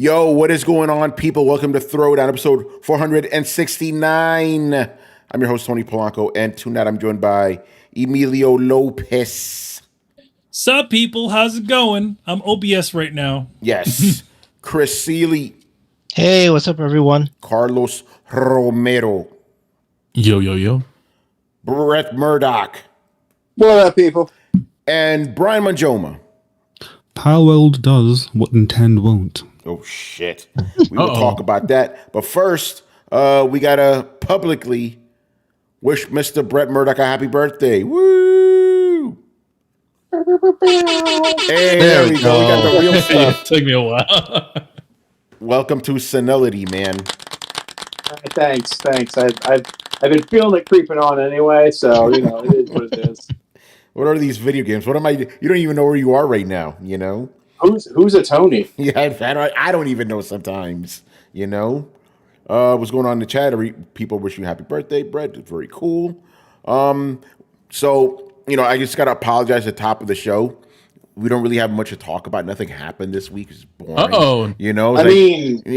Yo, what is going on, people? Welcome to Throwdown, episode 469. I'm your host, Tony Polanco, and tonight I'm joined by Emilio Lopez. Sup, people? How's it going? I'm OBS right now. Yes. Chris Seeley. Hey, what's up, everyone? Carlos Romero. Yo. Brett Murdoch. What up, people? And Brian Manjoma. Palworld does what Nintendo won't. Oh, shit. We will talk about that. But first, we got to publicly wish Mr. Brett Murdoch a happy birthday. Woo! Hey, there we go. We got the real stuff. It took me a while. Welcome to Senility, man. Thanks. I've been feeling it creeping on anyway, so it is what it is. What are these video games? What am I? You don't even know where you are right now. You know who's a Tony? Yeah, I don't even know sometimes. What's going on in the chat? People wish you happy birthday, Brett. It's very cool. So I just gotta apologize at the top of the show. We don't really have much to talk about. Nothing happened this week. It's boring.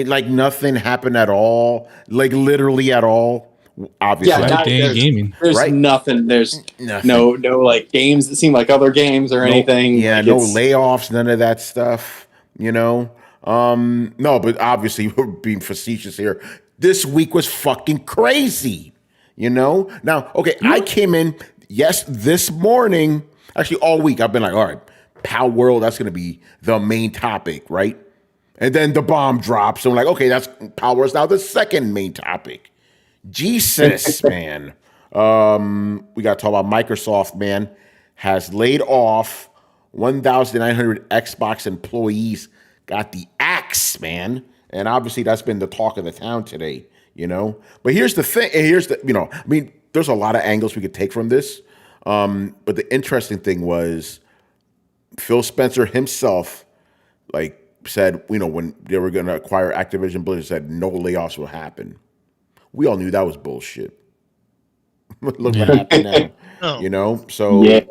Like nothing happened at all. Like literally at all. Obviously, gaming. There's right? Nothing. There's nothing. No like games that seem like other games or anything. Yeah, no layoffs, none of that stuff. No, but obviously we're being facetious here. This week was fucking crazy. Now, okay, I came in this morning. Actually, all week I've been like, all right, Palworld, that's going to be the main topic, right? And then the bomb drops. So I'm like, okay, that's Palworld's now the second main topic. Jesus, man. We got to talk about Microsoft, man, has laid off 1,900 Xbox employees. Got the axe, man. And obviously that's been the talk of the town today, But here's the thing. There's a lot of angles we could take from this. But the interesting thing was Phil Spencer himself, said, when they were going to acquire Activision Blizzard, said no layoffs will happen. We all knew that was bullshit. Look what happened now. So yeah.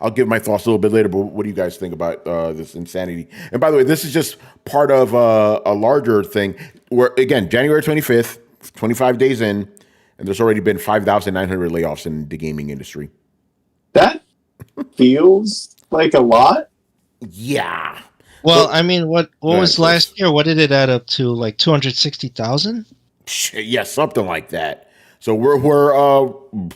I'll give my thoughts a little bit later, but what do you guys think about this insanity? And by the way, this is just part of a larger thing where, again, January 25th, 25 days in, and there's already been 5,900 layoffs in the gaming industry. That feels like a lot. Yeah. Well, what was last year? What did it add up to? Like 260,000? Yeah, something like that. So we're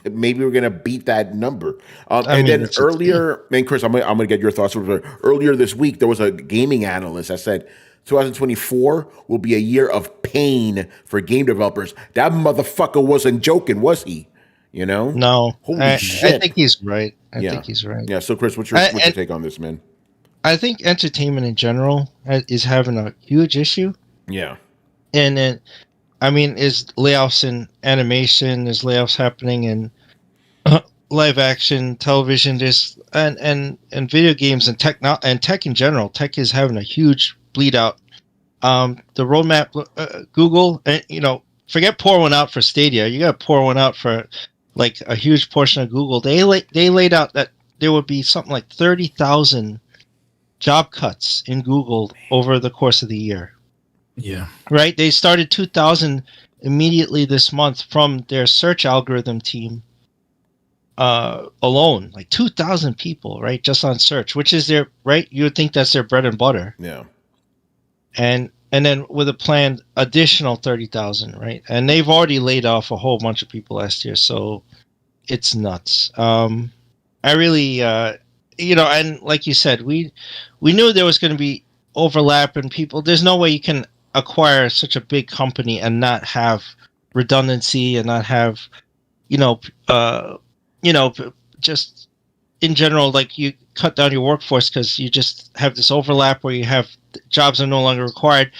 maybe we're gonna beat that number. And then earlier, Chris, I'm gonna get your thoughts. Earlier this week, there was a gaming analyst that said 2024 will be a year of pain for game developers. That motherfucker wasn't joking, was he? No. Holy shit. I think he's right. I think he's right. Yeah. So, Chris, what's your take on this, man? I think entertainment in general is having a huge issue. Yeah. And then, is layoffs in animation, there's layoffs happening in live action, television, and video games and tech in general. Tech is having a huge bleed out. The roadmap, Google, forget pour one out for Stadia. You got to pour one out for like a huge portion of Google. They laid out that there would be something like 30,000 job cuts in Google over the course of the year. Yeah. Right? They started 2,000 immediately this month from their search algorithm team alone. Like 2,000 people, right? Just on search, which is right? You would think that's their bread and butter. Yeah. And then with a planned additional 30,000, right? And they've already laid off a whole bunch of people last year, so it's nuts. I really... and like you said, we knew there was going to be overlap in people. There's no way you can acquire such a big company and not have redundancy and not have, just in general, like you cut down your workforce because you just have this overlap where you have jobs are no longer required.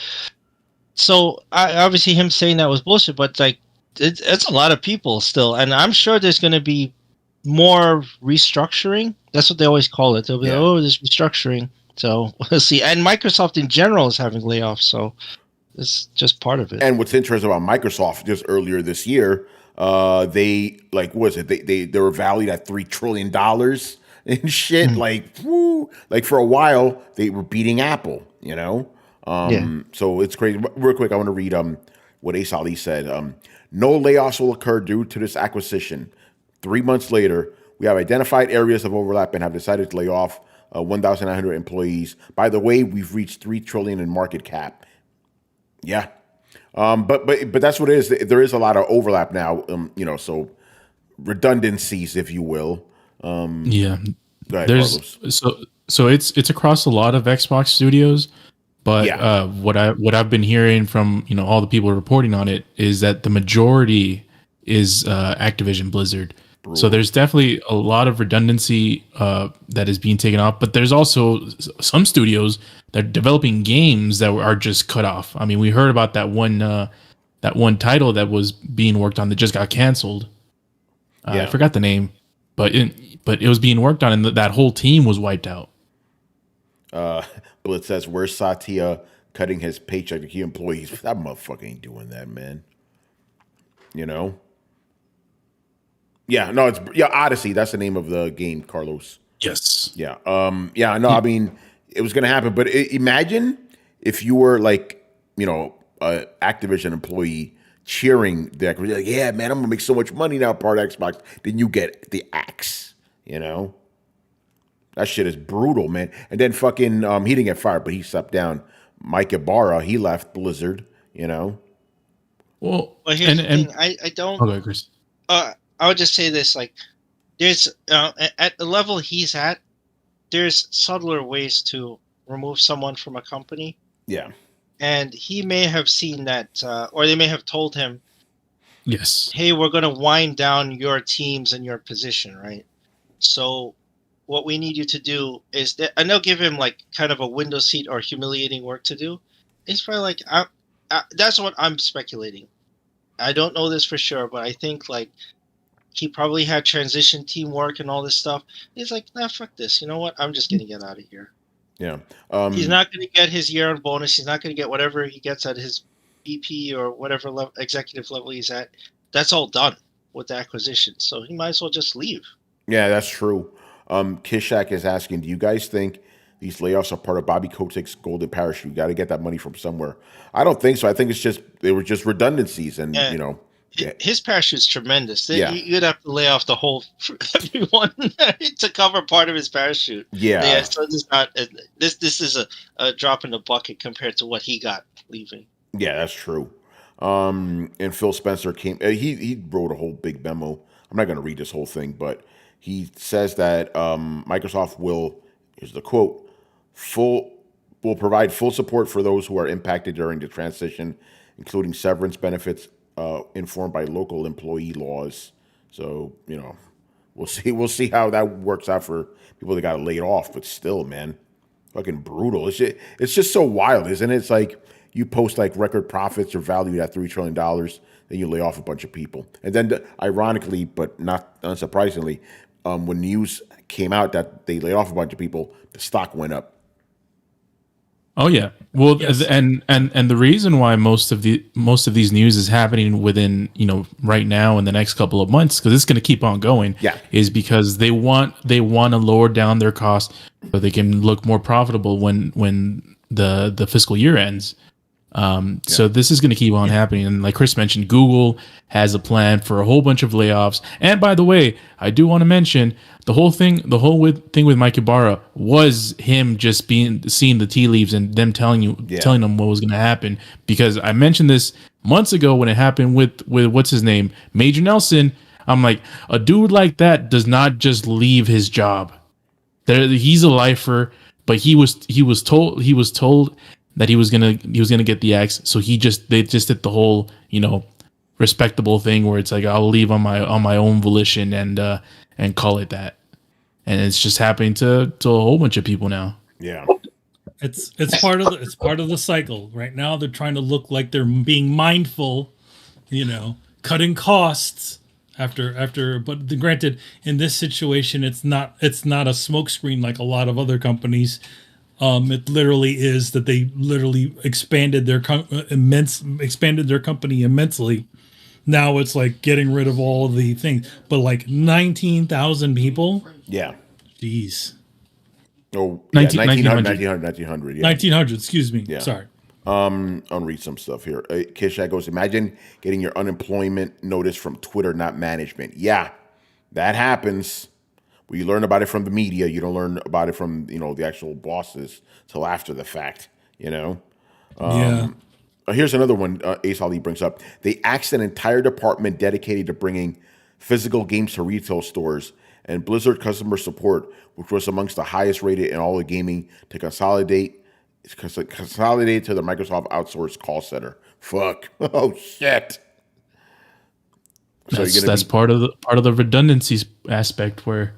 So obviously him saying that was bullshit, but it's a lot of people still. And I'm sure there's going to be more restructuring. That's what they always call it. They'll be there's restructuring. So we'll see. And Microsoft in general is having layoffs, so it's just part of it. And what's interesting about Microsoft, just earlier this year, they were valued at $3 trillion. and shit. Like, woo, like for a while they were beating Apple, you know. So it's crazy. Real quick, I want to read what Ace Ali said. No layoffs will occur due to this acquisition. 3 months later, we have identified areas of overlap and have decided to lay off 1,900 employees. By the way, we've reached $3 trillion in market cap. Yeah, but that's what it is. There is a lot of overlap now. You know, so redundancies, if you will. Yeah, Go ahead, there's Carlos. so it's across a lot of Xbox studios, but Yeah. what I've been hearing from all the people reporting on it is that the majority is Activision Blizzard. So there's definitely a lot of redundancy that is being taken off, but there's also some studios that are developing games that are just cut off. I mean, we heard about that one title that was being worked on that just got canceled. I forgot the name, but it was being worked on, and that whole team was wiped out. Blitz says, "Where's Satya cutting his paycheck to key employees?" That motherfucker ain't doing that, man. You know. Yeah, no, it's Odyssey. That's the name of the game, Carlos. Yes. Yeah. No, I mean, it was gonna happen, but imagine if you were like, a Activision employee cheering the acquisition, like, yeah, man, I'm gonna make so much money now, part of Xbox. Then you get the axe, That shit is brutal, man. And then fucking, he didn't get fired, but he stepped down. Mike Ibarra, he left Blizzard, Well, here's the thing. I don't. Okay, Chris. I would just say this: like, there's at the level he's at, there's subtler ways to remove someone from a company. Yeah. And he may have seen that, or they may have told him, yes, hey, we're going to wind down your teams and your position, right? So what we need you to do is that, and they'll give him like kind of a window seat or humiliating work to do. It's probably like, that's what I'm speculating. I don't know this for sure, but I think like he probably had transition teamwork and all this stuff. He's like, nah, fuck this. You know what? I'm just going to get out of here. Yeah. He's not going to get his year-end bonus. He's not going to get whatever he gets at his VP or whatever executive level he's at. That's all done with the acquisition. So he might as well just leave. Yeah, that's true. Kishak is asking, do you guys think these layoffs are part of Bobby Kotick's golden parachute? You got to get that money from somewhere. I don't think so. I think they were just redundancies and, His parachute's tremendous. Yeah. You'd have to lay off the whole everyone to cover part of his parachute. Yeah. So this is a drop in the bucket compared to what he got leaving. Yeah, that's true. And Phil Spencer came. He wrote a whole big memo. I'm not going to read this whole thing, but he says that Microsoft will. Here's the quote: will provide full support for those who are impacted during the transition, including severance benefits. Informed by local employee laws. So, we'll see how that works out for people that got laid off, but still, man, fucking brutal. It's just so wild, isn't it? It's like you post like record profits or valued at $3 trillion, then you lay off a bunch of people. And then ironically, but not unsurprisingly, when news came out that they laid off a bunch of people, the stock went up. Oh yeah. Well, Yes. and the reason why most of these news is happening within right now in the next couple of months, because it's going to keep on going. Yeah. Is because they want to lower down their costs so they can look more profitable when the fiscal year ends. So this is going to keep on happening, and like Chris mentioned, Google has a plan for a whole bunch of layoffs. And by the way, I do want to mention the whole thing with Mike Ibarra was him just seeing the tea leaves and them telling them what was going to happen. Because I mentioned this months ago when it happened with what's his name, Major Nelson. I'm like, a dude like that does not just leave his job. He's a lifer, but he was told that he was gonna get the axe, so they just did the whole respectable thing where it's like, I'll leave on my own volition and call it that, and it's just happening to a whole bunch of people now. Yeah, it's part of the cycle. Right now, they're trying to look like they're being mindful, cutting costs after. But granted, in this situation, it's not a smokescreen like a lot of other companies. It literally is that they literally expanded their company immensely. Now it's like getting rid of all of the things, but like 19,000 people. Yeah. Jeez. Oh, yeah, 1900. 1900, yeah. 1900, excuse me. Yeah. Sorry. I'll read some stuff here. Kishat goes, imagine getting your unemployment notice from Twitter, not management. Yeah, that happens. Well, you learn about it from the media. You don't learn about it from, the actual bosses till after the fact, Yeah. Here's another one Ace Ali brings up. They axed an entire department dedicated to bringing physical games to retail stores, and Blizzard customer support, which was amongst the highest rated in all of gaming, to consolidate to the Microsoft outsourced call center. Fuck. Oh shit. That's part of the redundancies aspect where,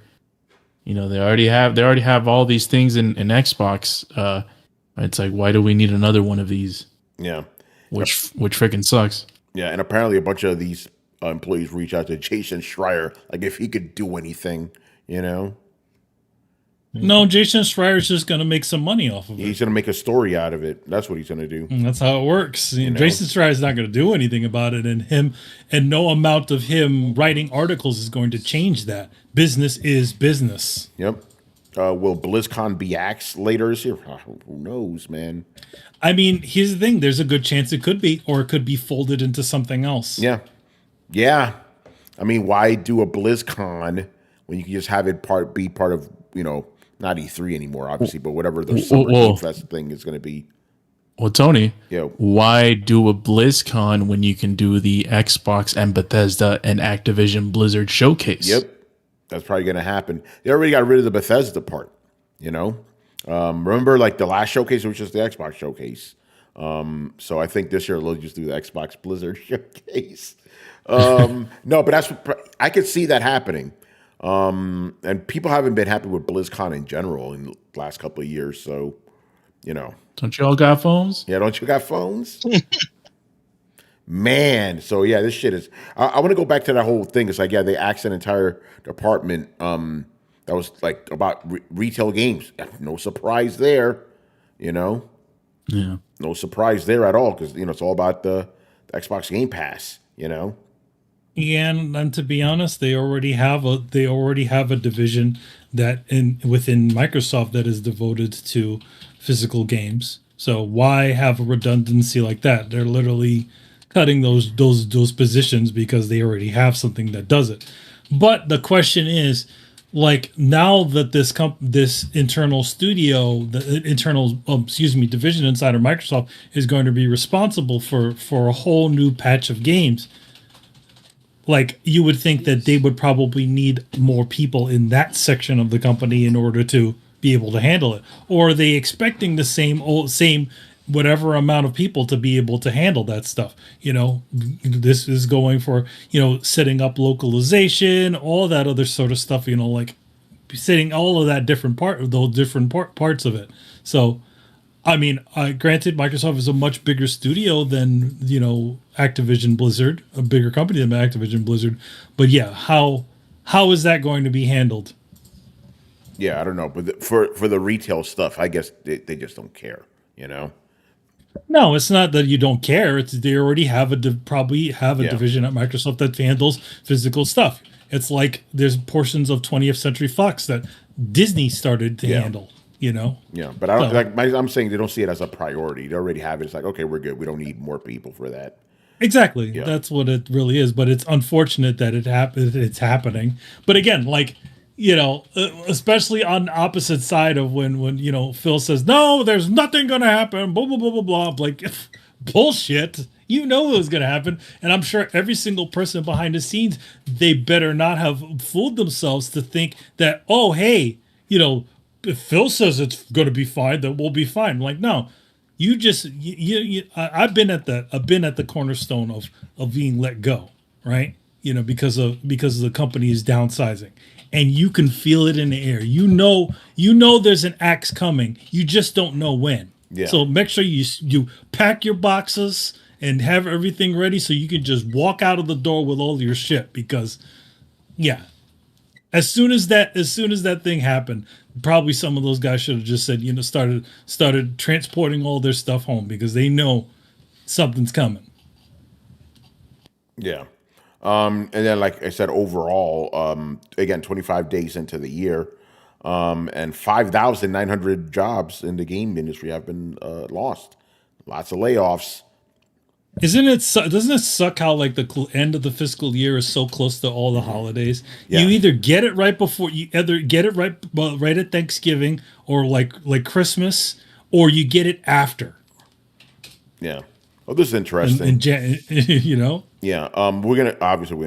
they already have all these things in Xbox. It's like, why do we need another one of these? Yeah. Which freaking sucks. Yeah, and apparently a bunch of these employees reach out to Jason Schreier, like if he could do anything, No, Jason Schreier's just going to make some money off of it. He's going to make a story out of it. That's what he's going to do. And that's how it works. Jason Schreier's not going to do anything about it, and no amount of him writing articles is going to change that. Business is business. Yep. Will BlizzCon be axed later this year? Who knows, man? I mean, here's the thing. There's a good chance it could be, or it could be folded into something else. Yeah. Yeah. I mean, why do a BlizzCon when you can just have it be part of, not E3 anymore, obviously, but whatever the Summer Game Fest thing is going to be. Well, Tony, Yeah. why do a BlizzCon when you can do the Xbox and Bethesda and Activision Blizzard showcase? Yep. That's probably going to happen. They already got rid of the Bethesda part, Remember, like the last showcase was just the Xbox showcase. So I think this year they'll just do the Xbox Blizzard showcase. No, but I could see that happening. And people haven't been happy with BlizzCon in general in the last couple of years. So, Don't you all got phones? Yeah, don't you got phones? Man, so yeah, this shit is. I want to go back to that whole thing. It's like, yeah, they axed an entire department that was like about retail games. No surprise there, Yeah. No surprise there at all because it's all about the Xbox Game Pass. Yeah, and to be honest, they already have a division within Microsoft that is devoted to physical games. So why have a redundancy like that? They're literally cutting those positions because they already have something that does it. But the question is, like, now that this internal studio, the internal division inside of Microsoft is going to be responsible for a whole new patch of games. Like, you would think that they would probably need more people in that section of the company in order to be able to handle it. Or are they expecting the same whatever amount of people to be able to handle that stuff? This is going for, setting up localization, all that other sort of stuff, like setting all of that parts of it. So, I mean, granted, Microsoft is a much bigger studio than, Activision Blizzard, a bigger company than Activision Blizzard. But yeah, how is that going to be handled? Yeah, I don't know. But for the retail stuff, I guess they just don't care, No, it's not that you don't care. It's they already have probably have a division at Microsoft that handles physical stuff. It's like there's portions of 20th Century Fox that Disney started to handle. Yeah, but I don't I'm saying they don't see it as a priority. They already have it. It's like, okay, we're good. We don't need more people for that. Exactly. Yeah. That's what it really is. But it's unfortunate that it's happening. But again, like, especially on the opposite side of when Phil says, no, there's nothing going to happen, blah, blah, blah, blah, blah. Like, bullshit. It was going to happen. And I'm sure every single person behind the scenes, they better not have fooled themselves to think that, oh, hey, if Phil says it's going to be fine, then we'll be fine. Like, no, I've been at the cornerstone of being let go, right? Because the company is downsizing, and you can feel it in the air. There's an axe coming. You just don't know when. Yeah. So make sure you pack your boxes and have everything ready so you can just walk out of the door with all your shit. Because, yeah, as soon as that thing happened, probably some of those guys should have just said, started transporting all their stuff home because they know something's coming. Yeah. And then, like I said, overall, again, 25 days into the year, and 5,900 jobs in the game industry have been lost. Lots of layoffs. Doesn't it suck how like the end of the fiscal year is so close to all the holidays? Yeah. You either get it right before you either get it right at Thanksgiving or like Christmas, or you get it after. Yeah. Well, this is interesting. You know. Yeah. We're gonna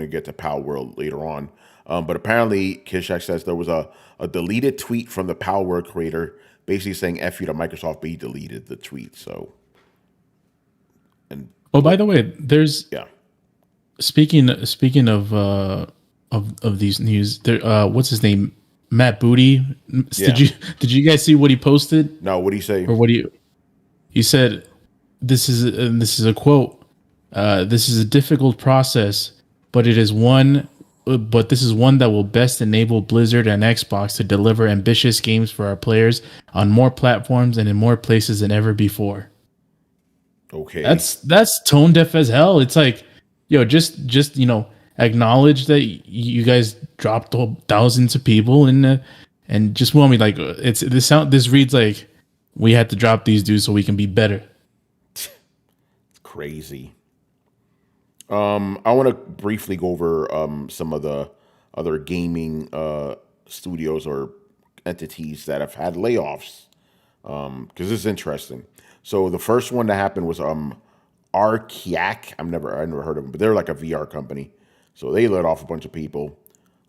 get to Palworld later on. But apparently, Kishak says there was a deleted tweet from the Palworld creator, basically saying "F you" to Microsoft, but he deleted the tweet. So. And Oh, by the way, there's yeah. Speaking of these news, there what's his name? Matt Booty. Yeah. Did you guys see what he posted? No, what do you say? Or what do you? He said, "This is a quote. This is a difficult process, but it is one. But this is one that will best enable Blizzard and Xbox to deliver ambitious games for our players on more platforms and in more places than ever before." Okay. That's tone deaf as hell. It's like, yo, just acknowledge that you guys dropped thousands of people and just want me like this reads like we had to drop these dudes so we can be better. It's crazy. I want to briefly go over some of the other gaming studios or entities that have had layoffs, because this is interesting. So the first one that happened was Arkiak. I never heard of them, but they're like a VR company. So they laid off a bunch of people.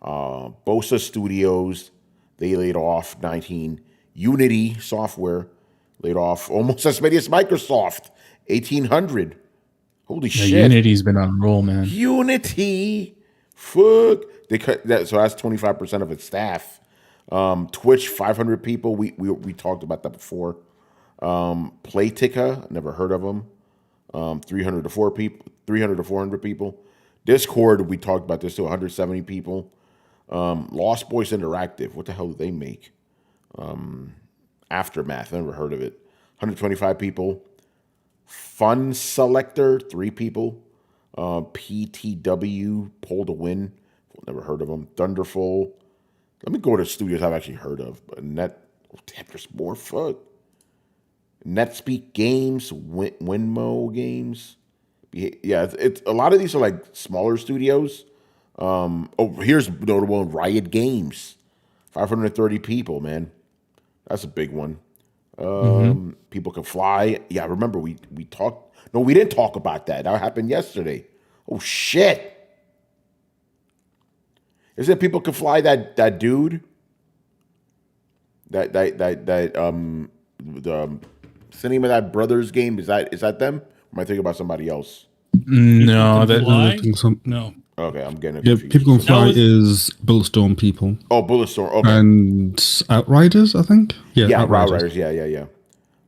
Bosa Studios, they laid off 19. Unity Software laid off almost as many as Microsoft, 1,800. Holy shit! Unity's been on a roll, man. Unity, fuck. They cut that, so that's 25% of its staff. Twitch, 500 people. We talked about that before. Playtika, never heard of them. 300 to 400 people. Discord, we talked about this too. 170 people. Lost Boys Interactive, what the hell do they make? Aftermath, never heard of it. 125 people. Fun Selector, 3 people. PTW, Pull to Win, never heard of them. Thunderful. Let me go to studios I've actually heard of. But there's more. Fuck. NetSpeak Games, Winmo Games. Yeah, it's a lot of these are like smaller studios. Here's notable one, Riot Games, 530 people, man. That's a big one. People Can Fly. Yeah, I remember we talked. No, we didn't talk about that. That happened yesterday. Oh shit! Is it People Can Fly? That dude. What's the name of that brothers game? Is that them? Or am I thinking about somebody else? No, No. Okay, I'm getting Yeah, confused. People Can Fly is Bulletstorm people. Oh, Bulletstorm. Okay. And Outriders, I think. Yeah, Outriders. Yeah.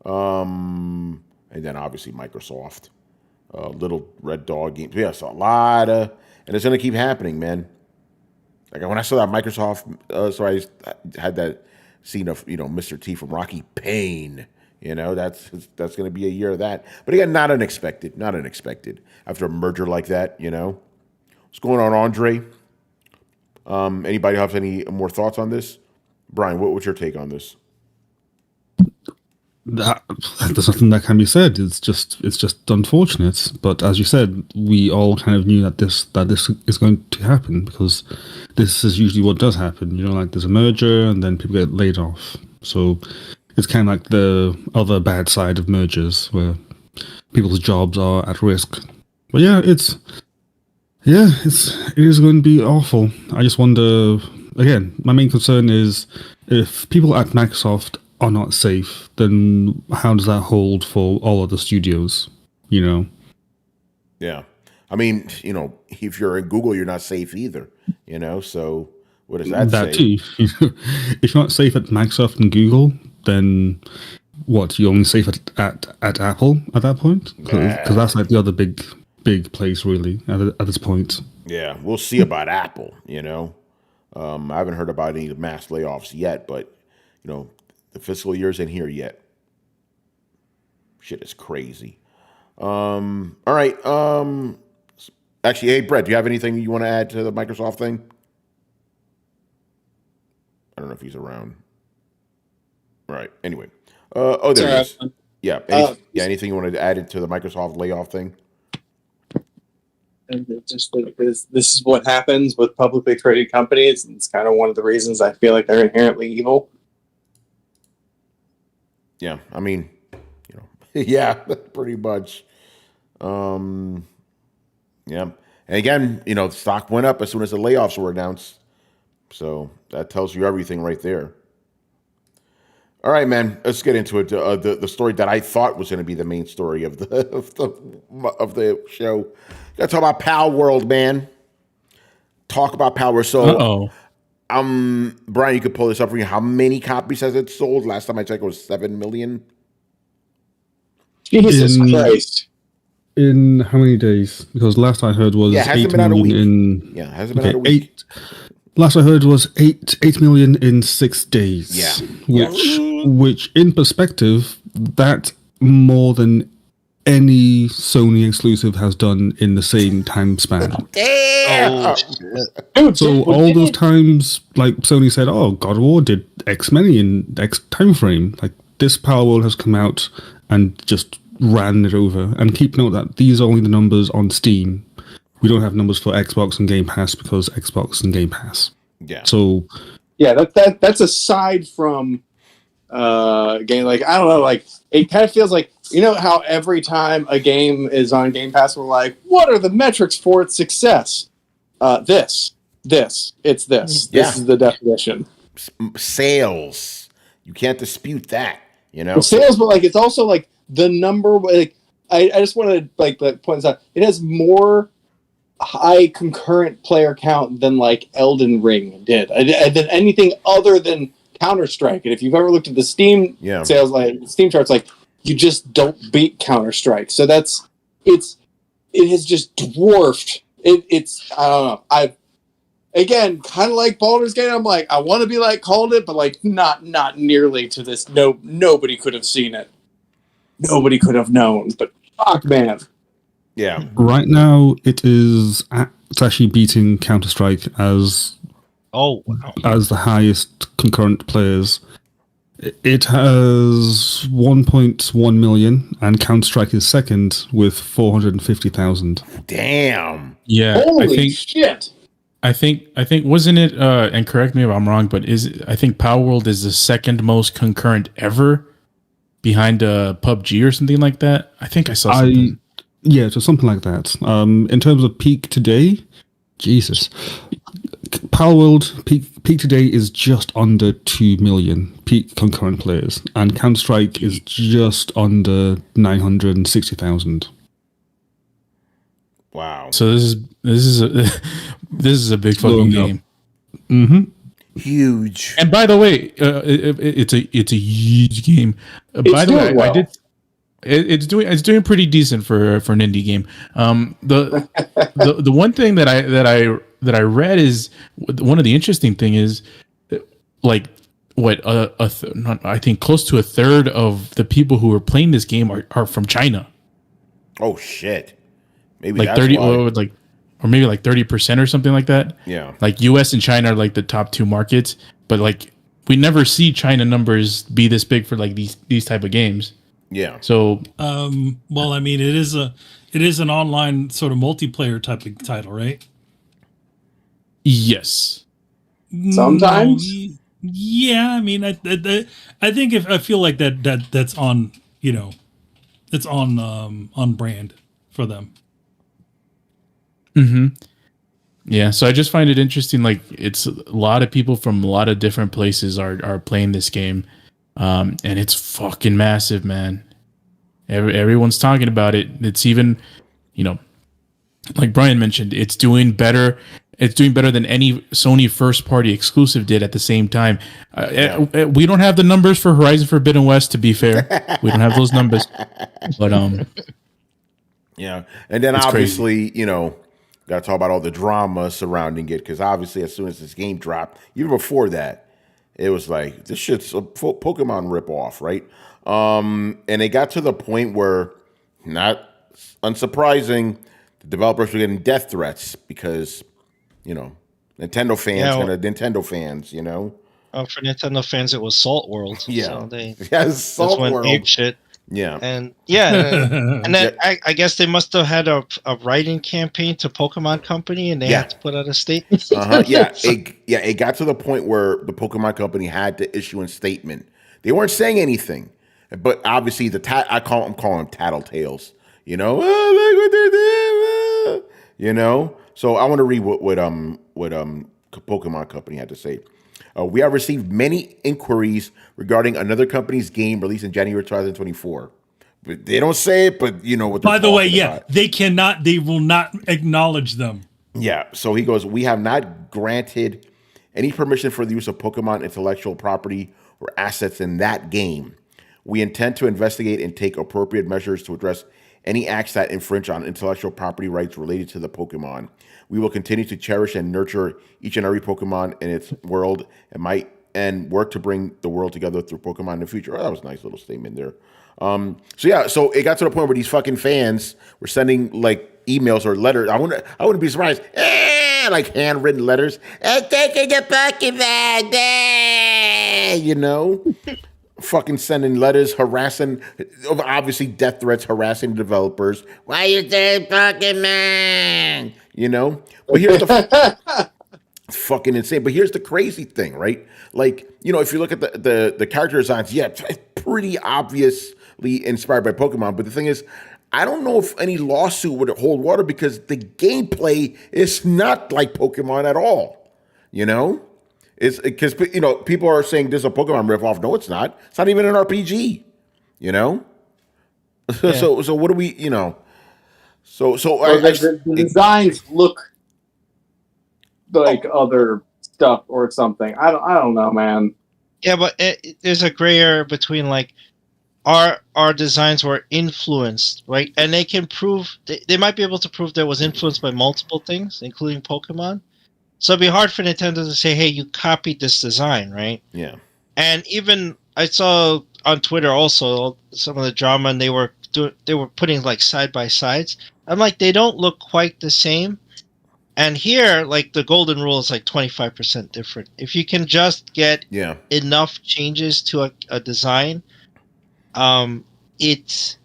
And then obviously Microsoft, Little Red Dog Games. Yeah, so a lot of, and it's gonna keep happening, man. Like when I saw that Microsoft, so I had that scene of Mr. T from Rocky Payne. That's gonna be a year of that. But again, not unexpected. After a merger like that, What's going on, Andre? Anybody have any more thoughts on this? Brian, what's your take on this? There's nothing that can be said. It's just unfortunate. But as you said, we all kind of knew that this is going to happen, because this is usually what does happen. Like there's a merger and then people get laid off. So it's kind of like the other bad side of mergers, where people's jobs are at risk. But yeah, it is going to be awful. I just wonder, again, my main concern is if people at Microsoft are not safe, then how does that hold for all other studios? Yeah. I mean, if you're in Google, you're not safe either, so what does that say? That too. If you're not safe at Microsoft and Google, then what, you're only safe at Apple at that point? Because that's like the other big place really at this point. Yeah, we'll see about Apple. I haven't heard about any mass layoffs yet, but the fiscal year's in here yet. Shit is crazy. All right. Actually, hey Brett, do you have anything you want to add to the Microsoft thing? I don't know if he's around. Right. Anyway. Oh, there it is. Sorry. Yeah. Anything you wanted to add into the Microsoft layoff thing? And it's just because this is what happens with publicly traded companies. And it's kind of one of the reasons I feel like they're inherently evil. Yeah. I mean, yeah, pretty much. Yeah. And again, the stock went up as soon as the layoffs were announced. So that tells you everything right there. All right, man. Let's get into it. The story that I thought was going to be the main story of the show. Got to talk about Palworld, man. Talk about Palworld. So, Brian, you could pull this up for you. How many copies has it sold? Last time I checked, it was 7 million. Jesus Christ! In how many days? Because last I heard was 8 million in hasn't been out a week. Last I heard was 8 million in 6 days. Yeah. Which in perspective, that's more than any Sony exclusive has done in the same time span. Damn! So all those times, like Sony said, "Oh, God of War did X many in X time frame." Like this Palworld has come out and just ran it over. And keep note that these are only the numbers on Steam. We don't have numbers for Xbox and Game Pass because Xbox and Game Pass. Yeah. So yeah, that's aside from game. Like I don't know. Like it kind of feels like how every time a game is on Game Pass, we're like, what are the metrics for its success? This. It's this. Yeah. This is the definition. Sales. You can't dispute that. Well, sales, but like it's also like the number. Like I just want to like point this out. It has more high concurrent player count than like Elden Ring did, than anything other than Counter-Strike. And if you've ever looked at the Steam sales, like Steam charts, like you just don't beat Counter-Strike. So it has just dwarfed. It's I don't know. Again, kind of like Baldur's Gate. I'm like, I want to be like Called It, but like not nearly to this. Nobody could have seen it. Nobody could have known. But fuck, man. Yeah. Right now, it's actually beating Counter-Strike as the highest concurrent players. It has 1.1 million, and Counter-Strike is second with 450,000. Damn. Yeah. Holy shit. I think wasn't it? And correct me if I'm wrong, but I think Palworld is the second most concurrent ever, behind PUBG or something like that. I think I saw something. Yeah, so something like that. In terms of peak today, Jesus, Palworld peak today is just under 2 million peak concurrent players, and Counter-Strike is just under 960,000. Wow. So this is a big fucking game. Mm-hmm. Huge. And by the way, it's a huge game. By the way, I did. It's doing pretty decent for an indie game. The one thing that I read is one of the interesting thing is like I think close to a third of the people who are playing this game are from China. Oh shit. Maybe like that's 30 why. or maybe like 30% or something like that. Yeah. Like US and China are like the top two markets, but like we never see China numbers be this big for like these type of games. Yeah. So well, I mean it is an online sort of multiplayer type of title, right? yes. Sometimes. No, yeah, I mean I think I feel like that's on, it's on brand for them. Mm-hmm. Yeah, so I just find it interesting. Like, it's a lot of people from a lot of different places are playing this game, and it's fucking massive, man. Everyone's talking about it. It's even, like Brian mentioned, it's doing better. It's doing better than any Sony first party exclusive did at the same time. We don't have the numbers for Horizon Forbidden West, to be fair. We don't have those numbers, but yeah, and then obviously, got to talk about all the drama surrounding it, because obviously as soon as this game dropped, even before that, it was like, this shit's a Pokemon ripoff, right? And it got to the point where, not unsurprising, the developers were getting death threats because, Nintendo fans, Nintendo fans, for Nintendo fans, it was Salt World. Yeah. So they Yes, Salt that's when World. ape shit. Yeah. And and then Yeah. I guess they must have had a writing campaign to Pokemon Company, and they Yeah. had to put out a statement. Yeah. It got to the point where the Pokemon Company had to issue a statement. They weren't saying anything, but obviously I'm calling them tattletales. You know, oh, look what they're doing. You know. So I want to read what Pokemon Company had to say. We have received many inquiries regarding another company's game released in January 2024. But they don't say it, but you know what they're By the way, talking yeah, about. they will not acknowledge them. Yeah. So he goes, we have not granted any permission for the use of Pokemon intellectual property or assets in that game. We intend to investigate and take appropriate measures to address any acts that infringe on intellectual property rights related to the Pokemon. We will continue to cherish and nurture each and every Pokemon in its world and work to bring the world together through Pokemon in the future. Oh, that was a nice little statement there. So it got to the point where these fucking fans were sending like emails or letters. I wouldn't be surprised. Like handwritten letters. Taking the Pokemon, you know. Fucking sending letters, harassing, obviously death threats, harassing developers. Why you saying Pokemon? You know? But here's the fucking insane. But here's the crazy thing, right? Like, you know, if you look at the character designs, yeah, it's pretty obviously inspired by Pokemon. But the thing is, I don't know if any lawsuit would hold water because the gameplay is not like Pokemon at all. You know? It's because, you know, people are saying this is a Pokemon ripoff. No, it's not. It's not even an RPG, you know? Yeah. So what do we, you know? The designs look like other stuff or something. I don't know, man. Yeah, but there's a gray area between like our designs were influenced, right? And they can prove they might be able to prove that it was influenced by multiple things, including Pokemon. So it'd be hard for Nintendo to say, "Hey, you copied this design," right? Yeah. And even I saw on Twitter also some of the drama, and they were putting like side by sides. I'm like, they don't look quite the same. And here, like the golden rule is like 25% different. If you can just get enough changes to a design, it's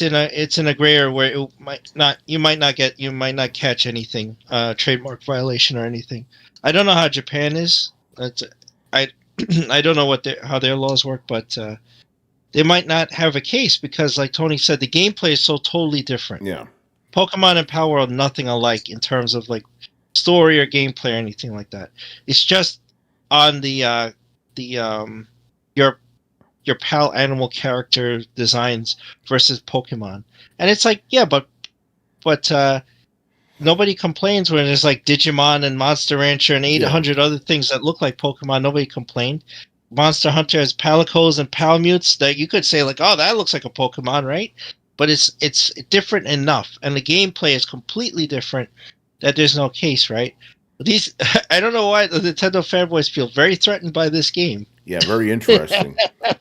in a gray area where you might not catch anything, trademark violation or anything. I don't know how Japan is. I don't know how their laws work, but they might not have a case because, like Tony said, the gameplay is so totally different. Yeah, Pokemon and Palworld nothing alike in terms of like story or gameplay or anything like that. It's just on your pal animal character designs versus Pokemon. And it's like, yeah, but nobody complains when there's like Digimon and Monster Rancher and 800 other things that look like Pokemon. Nobody complained. Monster Hunter has Palicos and Palmutes that you could say like, oh, that looks like a Pokemon, right? But it's different enough, and the gameplay is completely different that there's no case, right? These I don't know why the Nintendo fanboys feel very threatened by this game. Yeah, very interesting.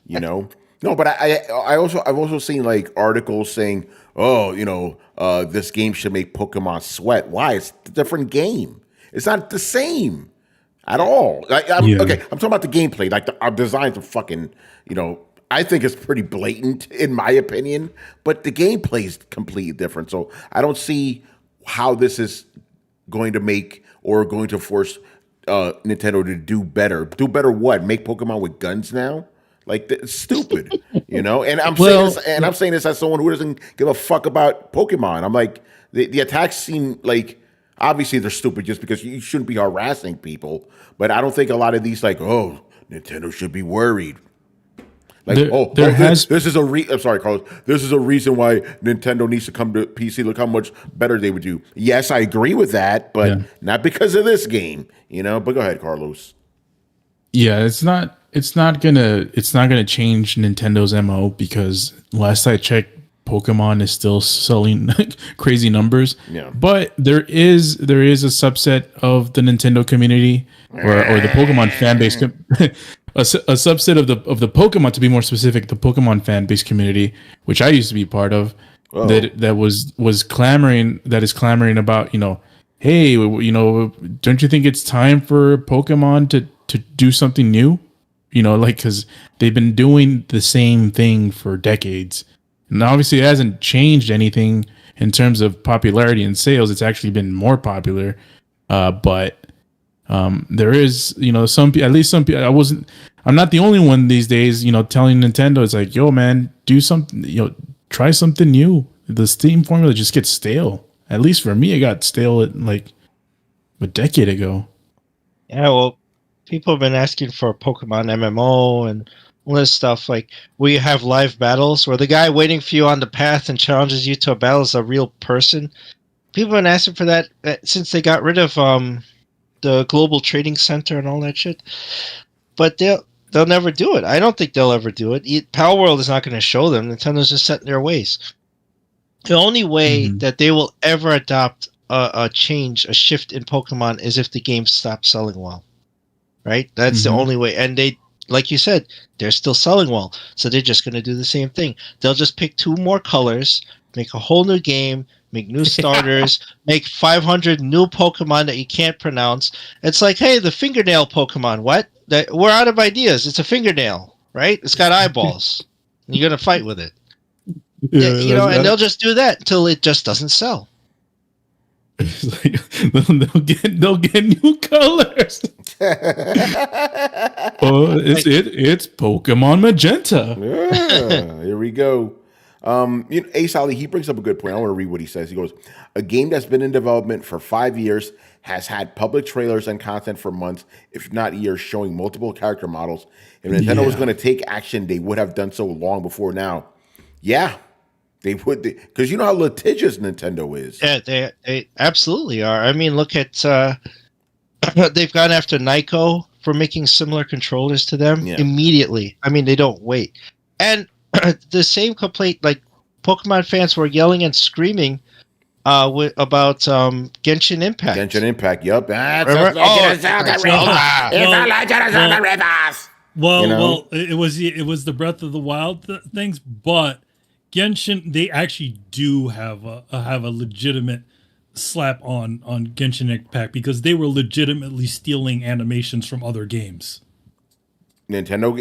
You know, no, but I've also seen like articles saying, oh, you know, this game should make Pokemon sweat. Why? It's a different game. It's not the same at all. Okay, I'm talking about the gameplay. Like our designs are fucking, you know, I think it's pretty blatant in my opinion, but the gameplay is completely different. So I don't see how this is going to make or going to force Nintendo to do better. Do better what? Make Pokemon with guns now? Like it's stupid, you know. And I'm saying this as someone who doesn't give a fuck about Pokemon. I'm like the attacks seem like obviously they're stupid just because you shouldn't be harassing people. But I don't think a lot of these like Nintendo should be worried. Like this is I'm sorry, Carlos. This is a reason why Nintendo needs to come to PC. Look how much better they would do. Yes, I agree with that, but not because of this game, you know. But go ahead, Carlos. Yeah, it's not gonna change Nintendo's MO because last I checked, Pokemon is still selling crazy numbers. Yeah. But there is a subset of the Nintendo community or the Pokemon fan base, a subset of the Pokemon, to be more specific, the Pokemon fan base community, which I used to be part of, that is clamoring about, you know, hey, you know, don't you think it's time for Pokemon to do something new, like because they've been doing the same thing for decades, and obviously it hasn't changed anything in terms of popularity and sales. It's actually been more popular, but there is, some people. I'm not the only one these days, telling Nintendo, it's like, yo, man, do something, try something new. The Steam formula just gets stale. At least for me, it got stale like a decade ago. Yeah, well, people have been asking for a Pokemon MMO and all this stuff. Like, we have live battles where the guy waiting for you on the path and challenges you to a battle is a real person. People have been asking for that since they got rid of the Global Trading Center and all that shit. But they'll never do it. I don't think they'll ever do it. Palworld is not going to show them. Nintendo's just set in their ways. The only way that they will ever adopt a shift in Pokemon is if the game stops selling well. Right? That's the only way. And they, like you said, they're still selling well. So they're just going to do the same thing. They'll just pick 2 more colors, make a whole new game, make new starters, make 500 new Pokemon that you can't pronounce. It's like, hey, the fingernail Pokemon. What? We're out of ideas. It's a fingernail, right? It's got eyeballs. And you're going to fight with it. Yeah, and they'll just do that until it just doesn't sell. It's like, they'll get new colors. It's Pokemon Magenta. Yeah, here we go. Ace Ali, he brings up a good point. I want to read what he says. He goes, a game that's been in development for 5 years has had public trailers and content for months, if not years, showing multiple character models. If Nintendo was going to take action, they would have done so long before now. Yeah, they would, because you know how litigious Nintendo is. Yeah, they absolutely are. I mean, look at they've gone after Nyko for making similar controllers to them immediately. I mean, they don't wait. And the same complaint, like Pokemon fans were yelling and screaming about Genshin Impact. Genshin Impact, yup. Well, it was the Breath of the Wild things, but Genshin, they actually do have a legitimate slap on Genshin Impact because they were legitimately stealing animations from other games. Nintendo,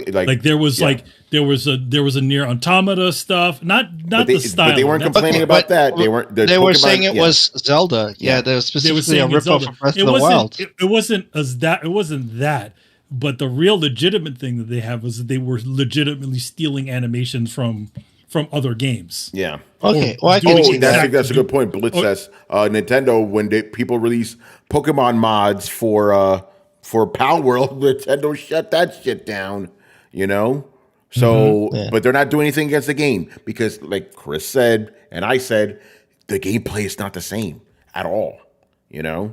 there was a Nier Automata stuff, not the style. But they weren't complaining about that. They weren't. They were saying it was Zelda. Yeah, they were specifically a ripoff of Breath of the Wild. It wasn't that. But the real legitimate thing that they have was that they were legitimately stealing animations from other games. Yeah. Okay. Well, that's a good point. Blitz says Nintendo, when people release Pokemon mods for Palworld, Nintendo shut that shit down. So, but they're not doing anything against the game because, like Chris said and I said, the gameplay is not the same at all. Yeah,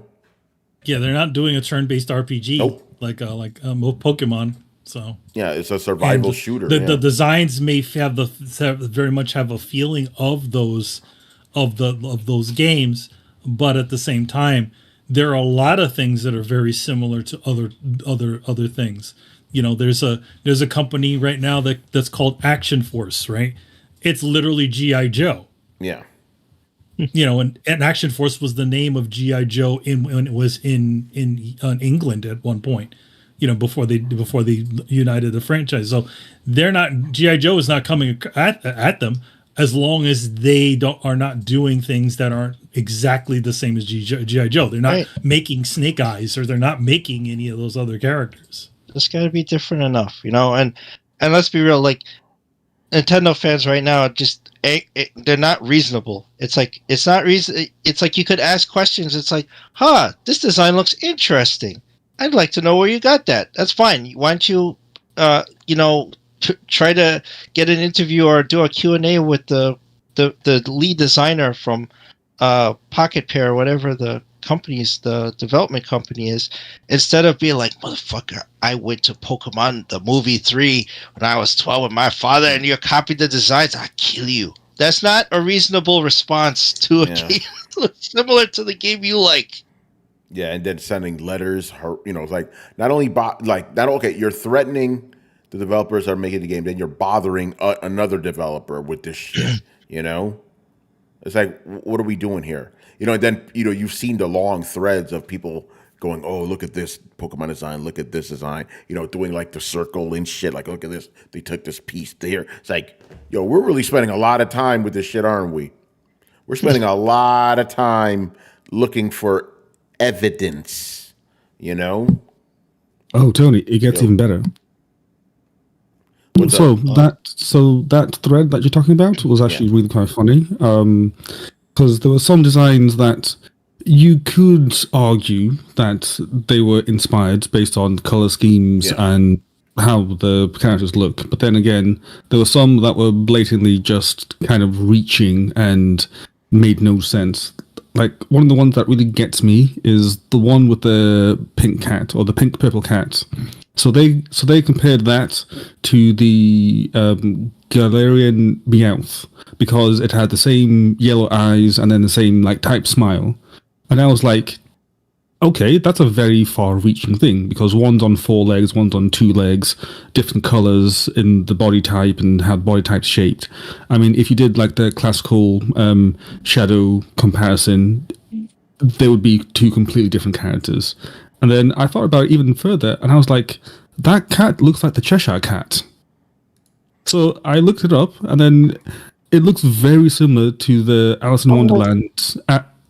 they're not doing a turn-based RPG like Pokemon. So yeah, it's a survival shooter. The designs may have very much have a feeling of those games, but at the same time, there are a lot of things that are very similar to other things. There's a company right now that's called Action Force, right? It's literally G.I. Joe. Yeah. And Action Force was the name of G.I. Joe when it was in England at one point. Before they united the franchise. So they're not, G.I. Joe is not coming at them as long as they are not doing things that aren't exactly the same as G.I. Joe. They're not making Snake Eyes or they're not making any of those other characters. It's got to be different enough, and let's be real, like Nintendo fans right now they're not reasonable. It's like, it's not reason. It's like you could ask questions. It's like, this design looks interesting. I'd like to know where you got that. That's fine. Why don't you, try to get an interview or do a Q&A with the lead designer from Pocket Pair, whatever the development company is, instead of being like, motherfucker, I went to Pokemon the movie 3 when I was 12 with my father and you copied the designs, I'll kill you. That's not a reasonable response to a game similar to the game you like. Yeah, and then sending letters, it's like not only you're threatening the developers that are making the game, then you're bothering another developer with this shit. It's like, what are we doing here? And then you've seen the long threads of people going, oh, look at this Pokemon design, look at this design, doing like the circle and shit. Like, look at this, they took this piece there. It's like, yo, we're really spending a lot of time with this shit, aren't we? We're spending a lot of time looking for evidence, Oh, Tony, it gets even better. What's So up? that thread that you're talking about was actually really quite funny. Because there were some designs that you could argue that they were inspired based on color schemes and how the characters look. But then again, there were some that were blatantly just kind of reaching and made no sense. Like, one of the ones that really gets me is the one with the pink cat, or the pink purple cat. So they compared that to the Galarian Meowth because it had the same yellow eyes and then the same like type smile. And I was like, okay, that's a very far-reaching thing because one's on 4 legs, one's on 2 legs, different colors in the body type and how the body type's shaped. I mean, if you did like the classical shadow comparison, they would be 2 completely different characters. And then I thought about it even further, and I was like, that cat looks like the Cheshire Cat. So I looked it up, and then it looks very similar to the Alice in Wonderland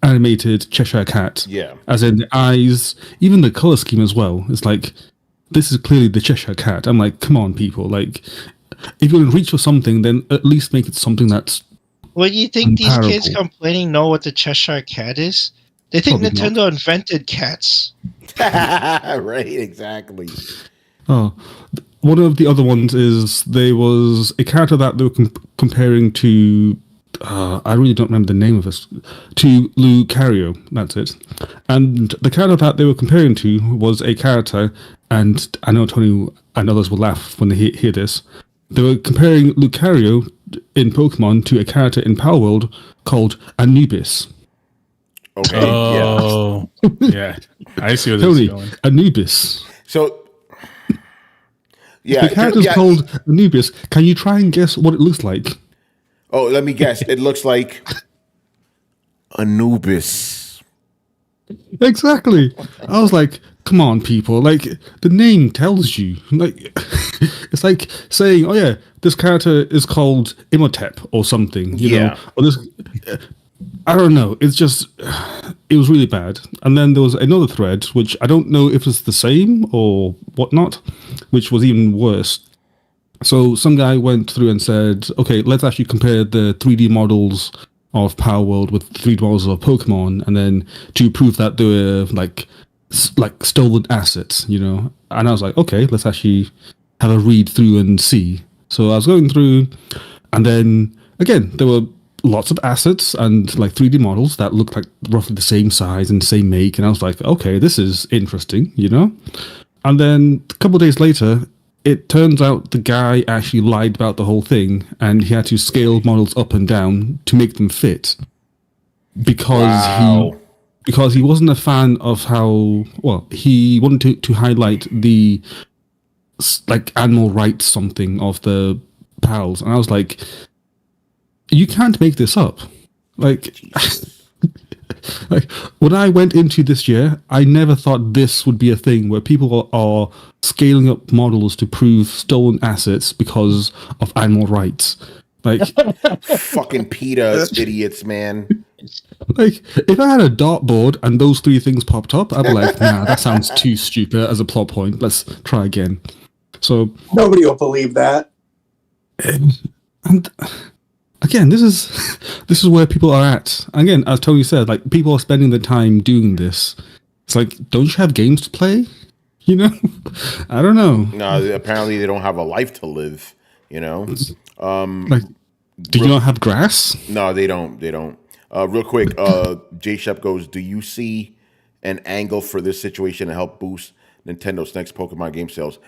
animated Cheshire Cat. Yeah. As in the eyes, even the color scheme as well. It's like, this is clearly the Cheshire Cat. I'm like, come on, people. Like, if you're going to reach for something, then at least make it something that's Well, do you think comparable. these kids complaining know what the Cheshire Cat is? They think Probably Nintendo invented cats. Right, exactly. Oh, one of the other ones is there was a character that they were comparing to. I really don't remember the name of this. To Lucario, that's it. And the character that they were comparing to was a character, and I know Tony and others will laugh when they hear this. They were comparing Lucario in Pokemon to a character in Palworld called Anubis. Okay. Oh, yeah. I see where this Tony, is going. Anubis. So, yeah. The character's called Anubis. Can you try and guess what it looks like? Oh, let me guess. It looks like Anubis. Exactly. I was like, come on, people. Like, the name tells you. Like, it's like saying, oh, yeah, this character is called Imhotep or something, you know? Or this. I don't know. It's just, it was really bad. And then there was another thread, which I don't know if it's the same or whatnot, which was even worse. So some guy went through and said, okay, let's actually compare the 3D models of Palworld with 3D models of Pokemon, and then to prove that they were like stolen assets, you know? And I was like, okay, let's actually have a read through and see. So I was going through, and then again, there were lots of assets and like 3D models that looked like roughly the same size and same make, and I was like, okay, this is interesting, you know? And then a couple of days later, it turns out the guy actually lied about the whole thing, and he had to scale models up and down to make them fit because he wasn't a fan of how he wanted to highlight the like animal rights something of the pals, and I was like, you can't make this up. Like, like when I went into this year, I never thought this would be a thing where people are scaling up models to prove stolen assets because of animal rights. Like, fucking PETA idiots, man. Like, if I had a dartboard and those 3 things popped up, I'd be like, nah, that sounds too stupid as a plot point. Let's try again. So Nobody will believe that. And again, this is where people are at. Again, as Tony said, like, people are spending the time doing this. It's like, don't you have games to play? You know? I don't know. No, apparently they don't have a life to live, you know? Like, do you not have grass? No, they don't. They don't. Real quick, J Shep goes, do you see an angle for this situation to help boost Nintendo's next Pokemon game sales?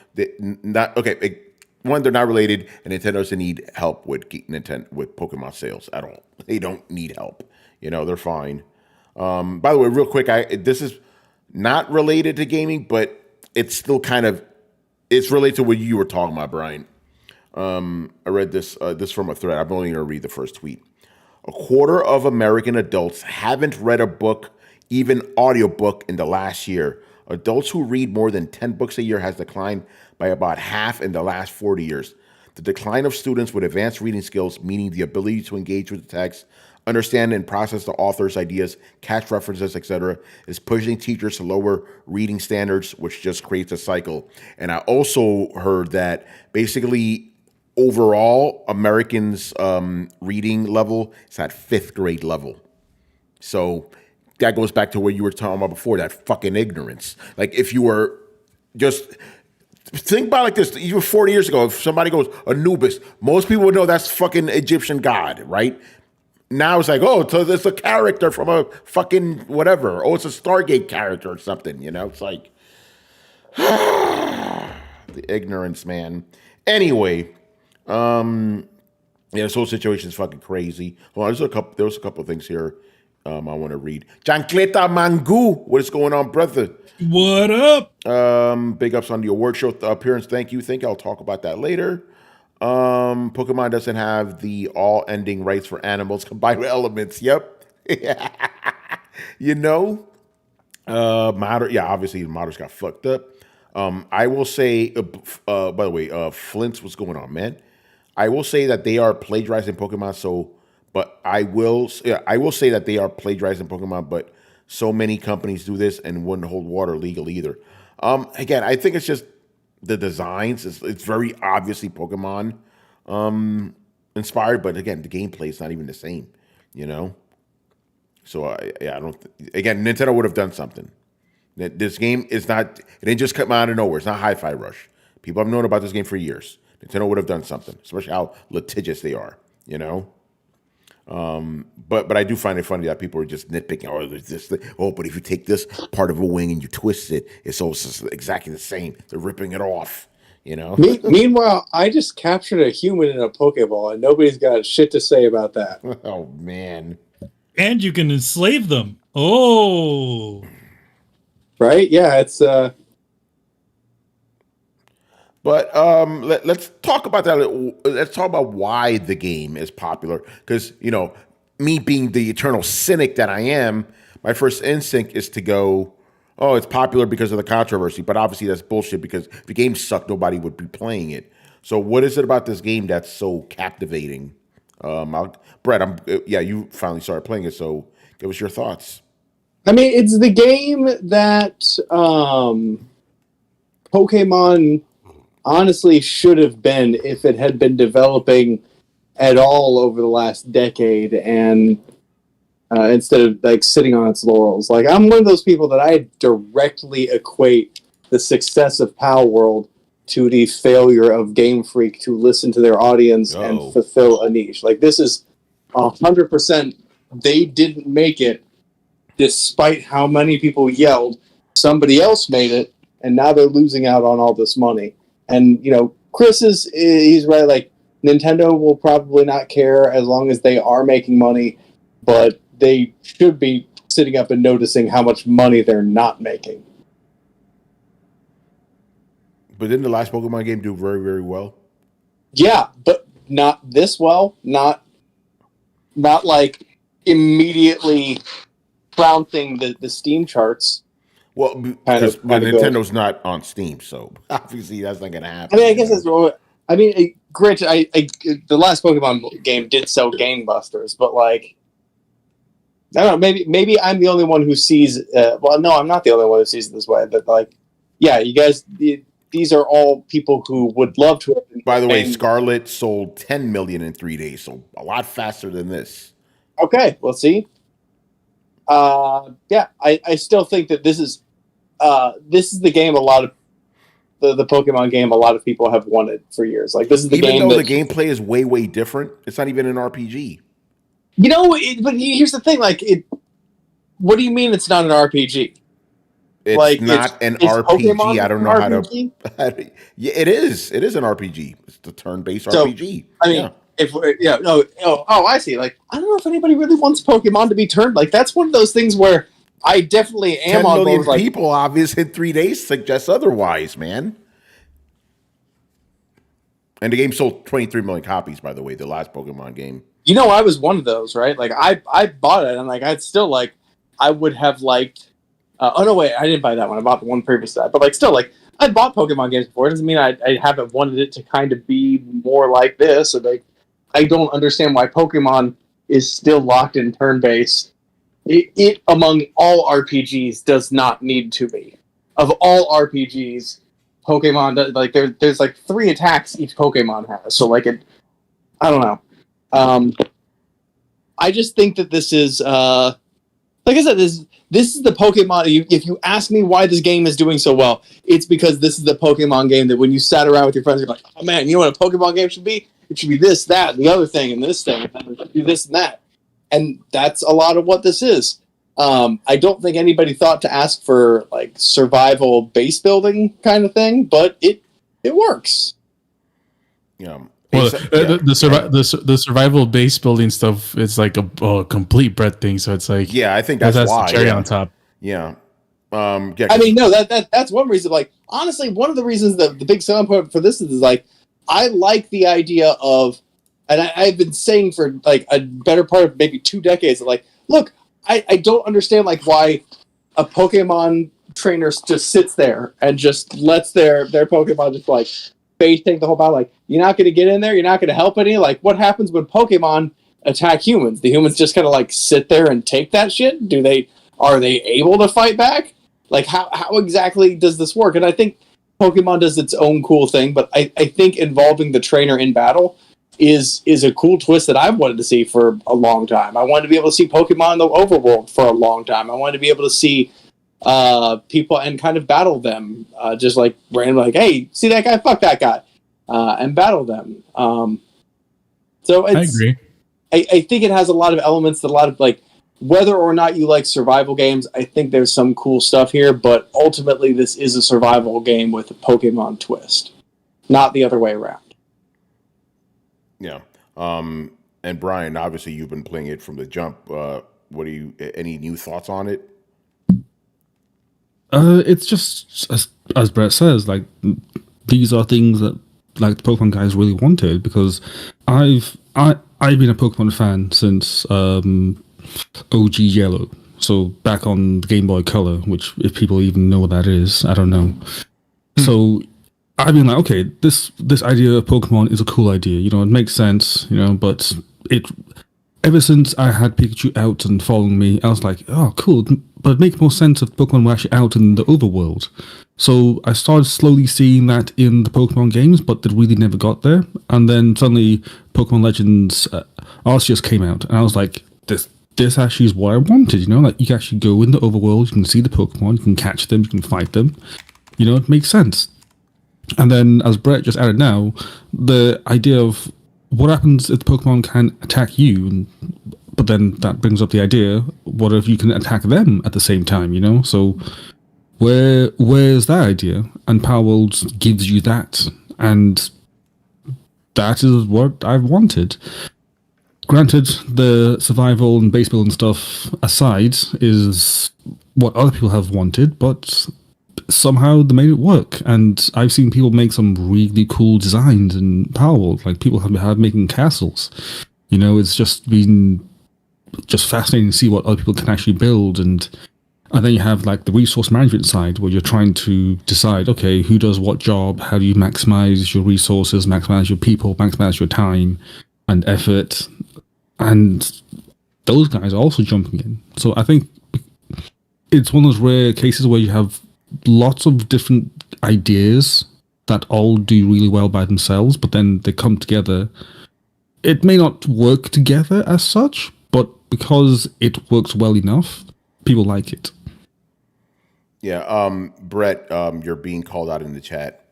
One, they're not related, and Nintendo doesn't need help with Pokemon sales at all. They don't need help. You know, they're fine. By the way, real quick, this is not related to gaming, but it's still it's related to what you were talking about, Brian. I read this from a thread. I'm only going to read the first tweet. 1/4 of American adults haven't read a book, even audiobook, in the last year, Adults who read more than 10 books a year has declined by about half in the last 40 years. The decline of students with advanced reading skills, meaning the ability to engage with the text, understand and process the author's ideas, catch references, etc., is pushing teachers to lower reading standards, which just creates a cycle. And I also heard that basically overall Americans' reading level is at 5th grade level. So that goes back to what you were talking about before, that fucking ignorance. Like if you were just think about it like this, even 40 years ago, if somebody goes Anubis, most people would know that's fucking Egyptian god, right? Now it's like, oh, so it's a character from a fucking whatever. Oh, it's a Stargate character or something, you know? It's like the ignorance, man. Anyway, yeah, this whole situation is fucking crazy. Hold on, there was a couple of things here I want to read. Chancleta Mangu, what is going on, brother? What up? Big ups on the award show appearance. Thank you. I'll talk about that later. Pokemon doesn't have the all ending rights for animals combined with elements. Yep. You know? Matter, yeah, obviously the Matters got fucked up. I will say, by the way, Flint's, what's going on, man? I will say that they are plagiarizing Pokemon, but I will say that they are plagiarizing Pokemon, but so many companies do this and wouldn't hold water legal either. Again, I think it's just the designs. It's very obviously Pokemon inspired, but again, the gameplay is not even the same, you know? So I don't. Again, Nintendo would have done something. This game is not. It didn't just come out of nowhere. It's not Hi-Fi Rush. People have known about this game for years. Nintendo would have done something, especially how litigious they are. You know. But I do find it funny that people are just nitpicking. Oh, there's this. But if you take this part of a wing and you twist it, it's also exactly the same. They're ripping it off. You know. Meanwhile, I just captured a human in a Pokeball, and nobody's got shit to say about that. Oh man. And you can enslave them. Oh. Right? Yeah, it's But let's talk about that. Let's talk about why the game is popular. Because, you know, me being the eternal cynic that I am, my first instinct is to go, oh, it's popular because of the controversy. But obviously that's bullshit, because if the game sucked, nobody would be playing it. So what is it about this game that's so captivating? Brett, you finally started playing it, so give us your thoughts. I mean, it's the game that Pokemon honestly should have been if it had been developing at all over the last decade, and instead of like sitting on its laurels. Like, I'm one of those people that I directly equate the success of Palworld to the failure of Game Freak to listen to their audience and fulfill a niche. Like, this is 100%. They didn't make it, despite how many people yelled. Somebody else made it, and now they're losing out on all this money. And, you know, he's right. Like, Nintendo will probably not care as long as they are making money, but they should be sitting up and noticing how much money they're not making. But didn't the last Pokemon game do very, very well? Yeah, but not this well. Not like immediately trouncing the Steam charts. Well, because Nintendo's not on Steam, so obviously that's not going to happen. I mean, I guess that's wrong. I mean, granted, the last Pokemon game did sell gangbusters, but like, I don't know. Maybe I'm the only one who sees. Well, no, I'm not the only one who sees it this way. But like, yeah, you guys. These are all people who would love to. By the way, Scarlet sold 10 million in 3 days, so a lot faster than this. Okay, well, see. Yeah, I still think that this is the game a lot of the Pokemon game a lot of people have wanted for years. Like, this is the game. Even though the gameplay is way, way different, it's not even an RPG. You know, but here's the thing. Like, what do you mean it's not an RPG? It's like, not an RPG. Pokemon I don't know how to. Yeah, it is. It is an RPG. It's the turn-based RPG. I mean, I see. Like, I don't know if anybody really wants Pokemon to be turned. Like, that's one of those things where I definitely am 10 on million board. People, obviously, in 3 days suggests otherwise, man. And the game sold 23 million copies, by the way. The last Pokemon game. You know, I was one of those, right? Like, I bought it, and like, I would have liked Oh no, wait, I didn't buy that one. I bought the one previous to that. But like, still, like, I bought Pokemon games before. It doesn't mean I haven't wanted it to kind of be more like this. And like, I don't understand why Pokemon is still locked in turn-based. It among all RPGs does not need to be. Of all RPGs, Pokemon like there's like 3 attacks each Pokemon has. So like I don't know. I just think that this is like I said, this is the Pokemon. If you ask me why this game is doing so well, it's because this is the Pokemon game that when you sat around with your friends, you're like, oh man, you know what a Pokemon game should be? It should be this, that, and the other thing, and this thing, and then it should do this and that. And that's a lot of what this is. I don't think anybody thought to ask for like survival base building kind of thing, but it works. Yeah. Well, the survival base building stuff is like a complete Brett thing. So it's like, I think that's why. The cherry on top. Yeah. I mean, no, that's one reason. Like, honestly, one of the reasons the big selling point for this is like, I like the idea of, and I've been saying for like a better part of maybe 2 decades, like, look, I don't understand like why a Pokemon trainer just sits there and just lets their Pokemon just like face tank the whole battle. Like, you're not going to get in there, you're not going to help any. Like, what happens when Pokemon attack humans? The humans just kind of like sit there and take that shit. Are they able to fight back? Like, how exactly does this work? And I think Pokemon does its own cool thing, but I think involving the trainer in battle is a cool twist that I've wanted to see for a long time. I wanted to be able to see Pokemon in the overworld for a long time. I wanted to be able to see people and kind of battle them, just like randomly, like, hey, see that guy? Fuck that guy, and battle them. So I agree. I think it has a lot of elements, a lot of like, whether or not you like survival games, I think there's some cool stuff here, but ultimately this is a survival game with a Pokemon twist, not the other way around. Yeah. And Brian, obviously you've been playing it from the jump. Any new thoughts on it? It's just as Brett says, like, these are things that like the Pokemon guys really wanted, because I've been a Pokemon fan since OG Yellow, so back on the Game Boy Color, which if people even know what that is, I don't know. So I've been like, okay, this idea of Pokemon is a cool idea, you know, it makes sense, you know, but ever since I had Pikachu out and following me, I was like, oh, cool, but it makes more sense if Pokemon were actually out in the overworld. So I started slowly seeing that in the Pokemon games, but they really never got there. And then suddenly Pokemon Legends Arceus came out, and I was like, this actually is what I wanted, you know? Like, you can actually go in the overworld, you can see the Pokemon, you can catch them, you can fight them. You know, it makes sense. And then, as Brett just added now, the idea of what happens if the Pokemon can attack you, but then that brings up the idea, what if you can attack them at the same time, you know? So where's that idea? And Palworld gives you that, and that is what I've wanted. Granted, the survival and base building stuff aside is what other people have wanted, but somehow they made it work. And I've seen people make some really cool designs in Palworld. Like, people have been making castles. You know, it's just been just fascinating to see what other people can actually build. And then you have like the resource management side, where you're trying to decide, okay, who does what job? How do you maximize your resources, maximize your people, maximize your time and effort? And those guys are also jumping in. So I think it's one of those rare cases where you have lots of different ideas that all do really well by themselves, but then they come together. It may not work together as such, but because it works well enough, people like it. Yeah, Brett, you're being called out in the chat.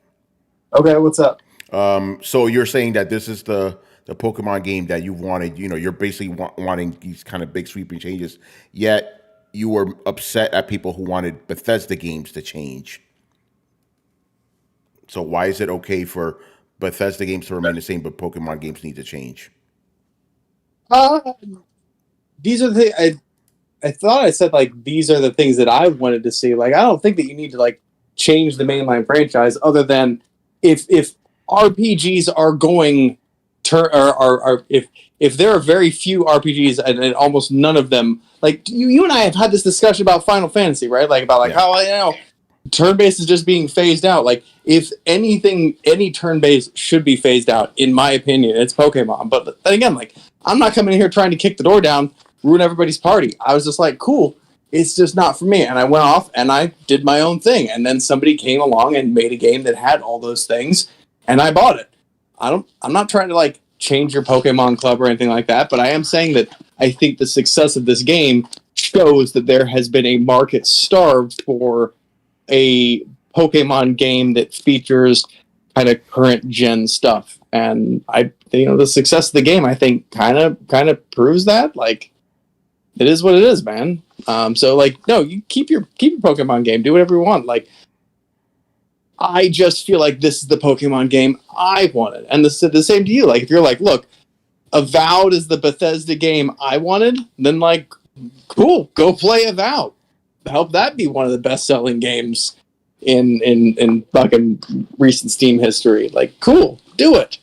Okay, what's up? So you're saying that this is the Pokemon game that you wanted, you know, you're basically wanting these kind of big sweeping changes, yet you were upset at people who wanted Bethesda games to change. So why is it okay for Bethesda games to remain the same, but Pokemon games need to change? These are the I thought I said, like, these are the things that I wanted to see. Like, I don't think that you need to, like, change the mainline franchise, other than if RPGs are going if if there are very few RPGs and almost none of them, like you and I have had this discussion about Final Fantasy, right? Like about how turn-based is just being phased out. Like if anything, any turn-based should be phased out, in my opinion, it's Pokemon. But then again, like I'm not coming in here trying to kick the door down, ruin everybody's party. I was just like, cool, it's just not for me. And I went off and I did my own thing. And then somebody came along and made a game that had all those things, and I bought it. I'm not trying to like change your Pokemon club or anything like that, but I am saying that I think the success of this game shows that there has been a market starved for a Pokemon game that features kind of current gen stuff. And the success of the game, I think, kind of proves that. Like, it is what it is, man. So like, no, you keep your Pokemon game, do whatever you want. Like, I just feel like this is the Pokemon game I wanted. And the same to you. Like, if you're like, look, Avowed is the Bethesda game I wanted, then like, cool, go play Avowed. Help that be one of the best-selling games in fucking recent Steam history. Like, cool, do it.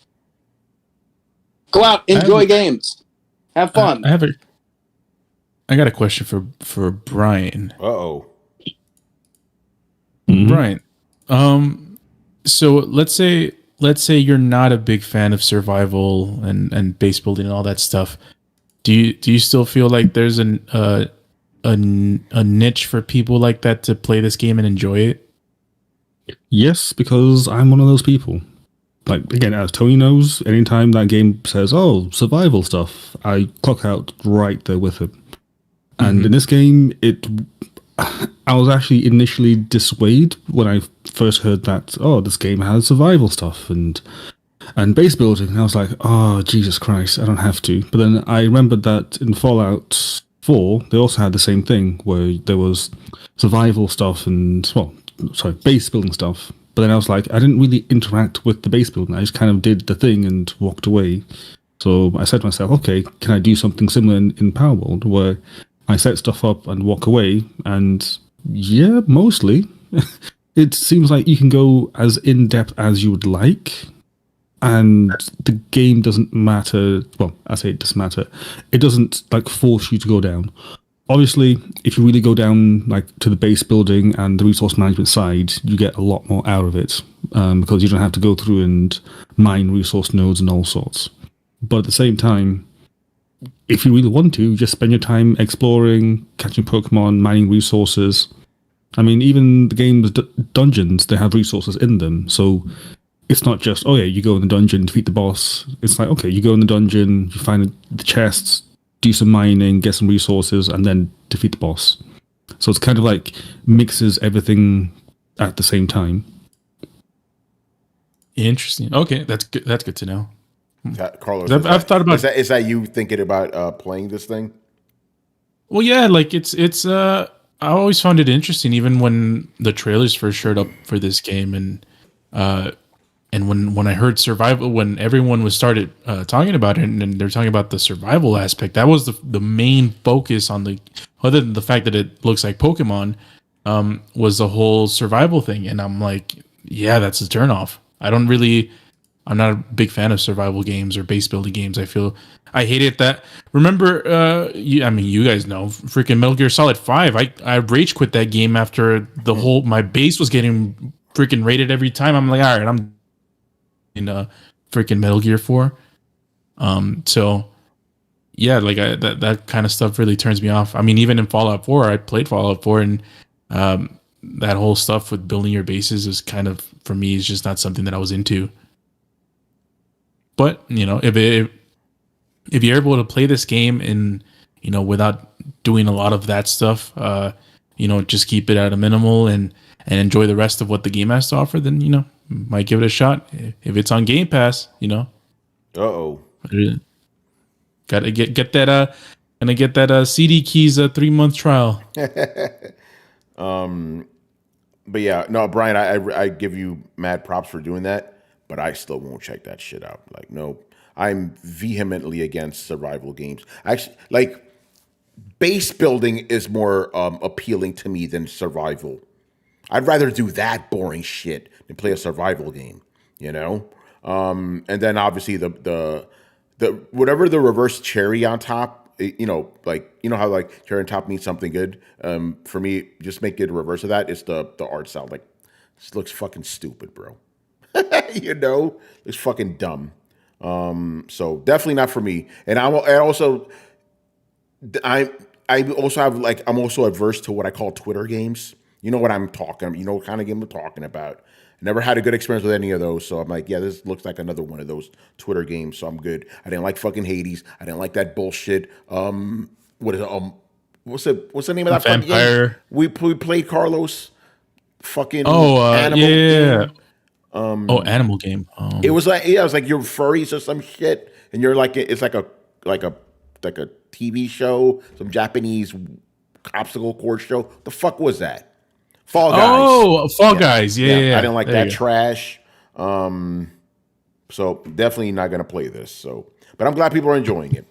Go out, enjoy games, have fun. I got a question for Brian. Uh-oh. Brian, so let's say you're not a big fan of survival and base building and all that stuff. Do you still feel like there's a niche for people like that to play this game and enjoy it? Yes, because I'm one of those people. Like, again, as Tony knows, anytime that game says, oh, survival stuff, I clock out right there with it. And in this game, I was actually initially dissuaded when I first heard that, oh, this game has survival stuff and base building. And I was like, oh, Jesus Christ, I don't have to. But then I remembered that in Fallout 4, they also had the same thing where there was survival stuff and, base building stuff. But then I was like, I didn't really interact with the base building. I just kind of did the thing and walked away. So I said to myself, okay, can I do something similar in Palworld where I set stuff up and walk away? And yeah, mostly. It seems like you can go as in-depth as you would like. And the game doesn't matter. Well, I say it doesn't matter. It doesn't like force you to go down. Obviously, if you really go down like to the base building and the resource management side, you get a lot more out of it because you don't have to go through and mine resource nodes and all sorts. But at the same time, if you really want to, just spend your time exploring, catching Pokemon, mining resources. I mean, even the game's dungeons, they have resources in them. So it's not just, oh yeah, you go in the dungeon, defeat the boss. It's like, okay, you go in the dungeon, you find the chests, do some mining, get some resources, and then defeat the boss. So it's kind of like mixes everything at the same time. Interesting. Okay, that's good. That's good to know. Carlos, I've thought about. Is that you thinking about playing this thing? Well, yeah, like it's. I always found it interesting, even when the trailers first showed up for this game, and when I heard survival, when everyone was started talking about it, and they're talking about the survival aspect, that was the main focus on the. Other than the fact that it looks like Pokemon, was the whole survival thing, and I'm like, yeah, that's a turnoff. I'm not a big fan of survival games or base building games. I hated that. Remember, you guys know, freaking Metal Gear Solid 5. I rage quit that game after my base was getting freaking raided every time. I'm like, all right, I'm in freaking Metal Gear 4. So yeah, like that kind of stuff really turns me off. I mean, even in Fallout 4, I played Fallout 4, and that whole stuff with building your bases is kind of, for me, is just not something that I was into. But, if you're able to play this game and, without doing a lot of that stuff, just keep it at a minimal and enjoy the rest of what the game has to offer, then, might give it a shot. If it's on Game Pass, Uh-oh. Gotta get that, gonna get that CD Keys 3-month trial. But yeah, no, Brian, I give you mad props for doing that. But I still won't check that shit out. Like, no, I'm vehemently against survival games. Actually, like, base building is more appealing to me than survival. I'd rather do that boring shit than play a survival game, And then obviously the the whatever the reverse cherry on top, like how like cherry on top means something good. For me, just make it a reverse of that. It's the art style. Like, this looks fucking stupid, bro. It's fucking dumb. So definitely not for me. And I'm also adverse to what I call Twitter games. You know what I'm talking. You know what kind of game I'm talking about. Never had a good experience with any of those, so I'm like, yeah, this looks like another one of those Twitter games, so I'm good. I didn't like fucking Hades. I didn't like that bullshit. What is it? What's the name of that fucking game? We played Carlos. Fucking Animal Game. Animal Game. It was like it was like you're furries or some shit, and you're like it's like a TV show, some Japanese obstacle course show. The fuck was that? Fall Guys. Oh, Fall Guys. Yeah. I didn't like that trash. So definitely not gonna play this. So, but I'm glad people are enjoying it.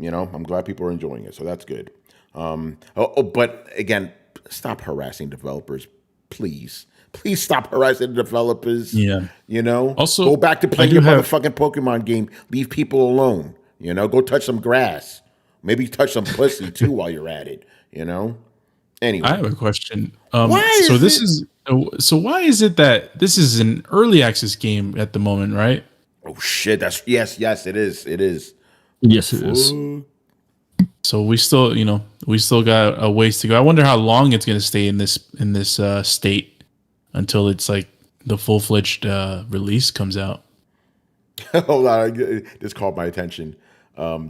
I'm glad people are enjoying it. So that's good. But again, stop harassing developers, please. Please stop harassing the developers. Yeah. Also, go back to playing your motherfucking Pokemon game. Leave people alone. Go touch some grass. Maybe touch some pussy too while you're at it. Anyway, I have a question. Why is it that this is an early access game at the moment, right? Oh shit! Yes, it is. It is. Yes, it is. So we still got a ways to go. I wonder how long it's going to stay in this state until it's like the full-fledged release comes out. Hold on, this caught my attention.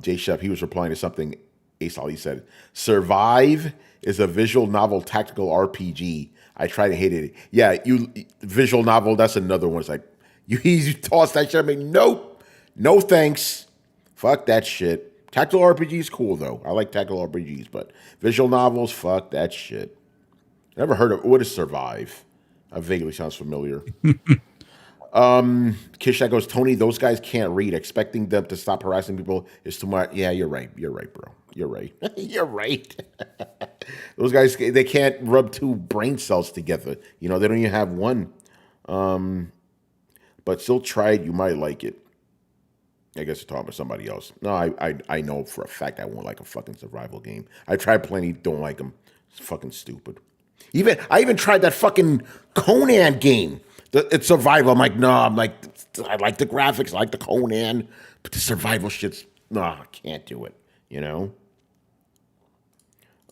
Jay Shep, he was replying to something Ace Ali said. Survive is a visual novel tactical RPG. I tried and hated it. Yeah, visual novel, that's another one. It's like, you toss that shit. I mean, nope. No thanks. Fuck that shit. Tactical RPG is cool, though. I like tactical RPGs, but visual novels, fuck that shit. Never heard of, what is Survive? That vaguely sounds familiar. Kishak goes, Tony, those guys can't read. Expecting them to stop harassing people is too much. Yeah, you're right. You're right, bro. You're right. You're right. Those guys, they can't rub two brain cells together. They don't even have one. But still try it. You might like it. I guess you're talking about somebody else. No, I know for a fact I won't like a fucking survival game. I tried plenty, don't like them. It's fucking stupid. I even tried that fucking Conan game. It's survival. I'm like, no, I like the graphics, I like the Conan, but the survival shit's, no, I can't do it,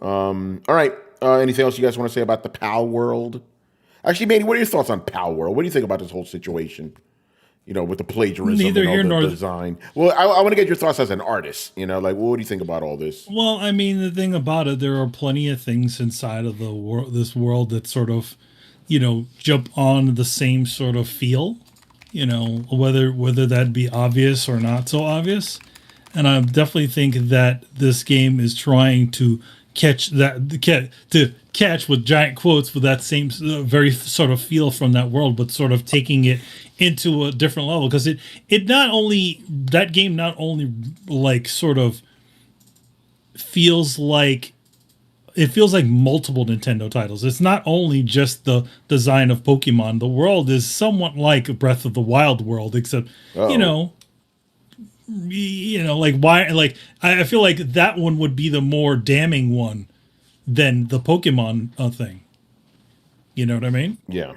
All right. Anything else you guys want to say about the Palworld? Actually, Manny, what are your thoughts on Palworld? What do you think about this whole situation? With the plagiarism and all the design. Well, I want to get your thoughts as an artist. Like, what do you think about all this? Well, I mean, the thing about it, there are plenty of things inside of this world that sort of, jump on the same sort of feel. Whether that be obvious or not so obvious. And I definitely think that this game is trying to catch with giant quotes with that same very sort of feel from that world, but sort of taking it into a different level, because that game not only like sort of feels like multiple Nintendo titles. It's not only just the design of Pokemon. The world is somewhat like Breath of the Wild world, except like why? Like I feel like that one would be the more damning one than the Pokemon thing. You know what I mean? Yeah.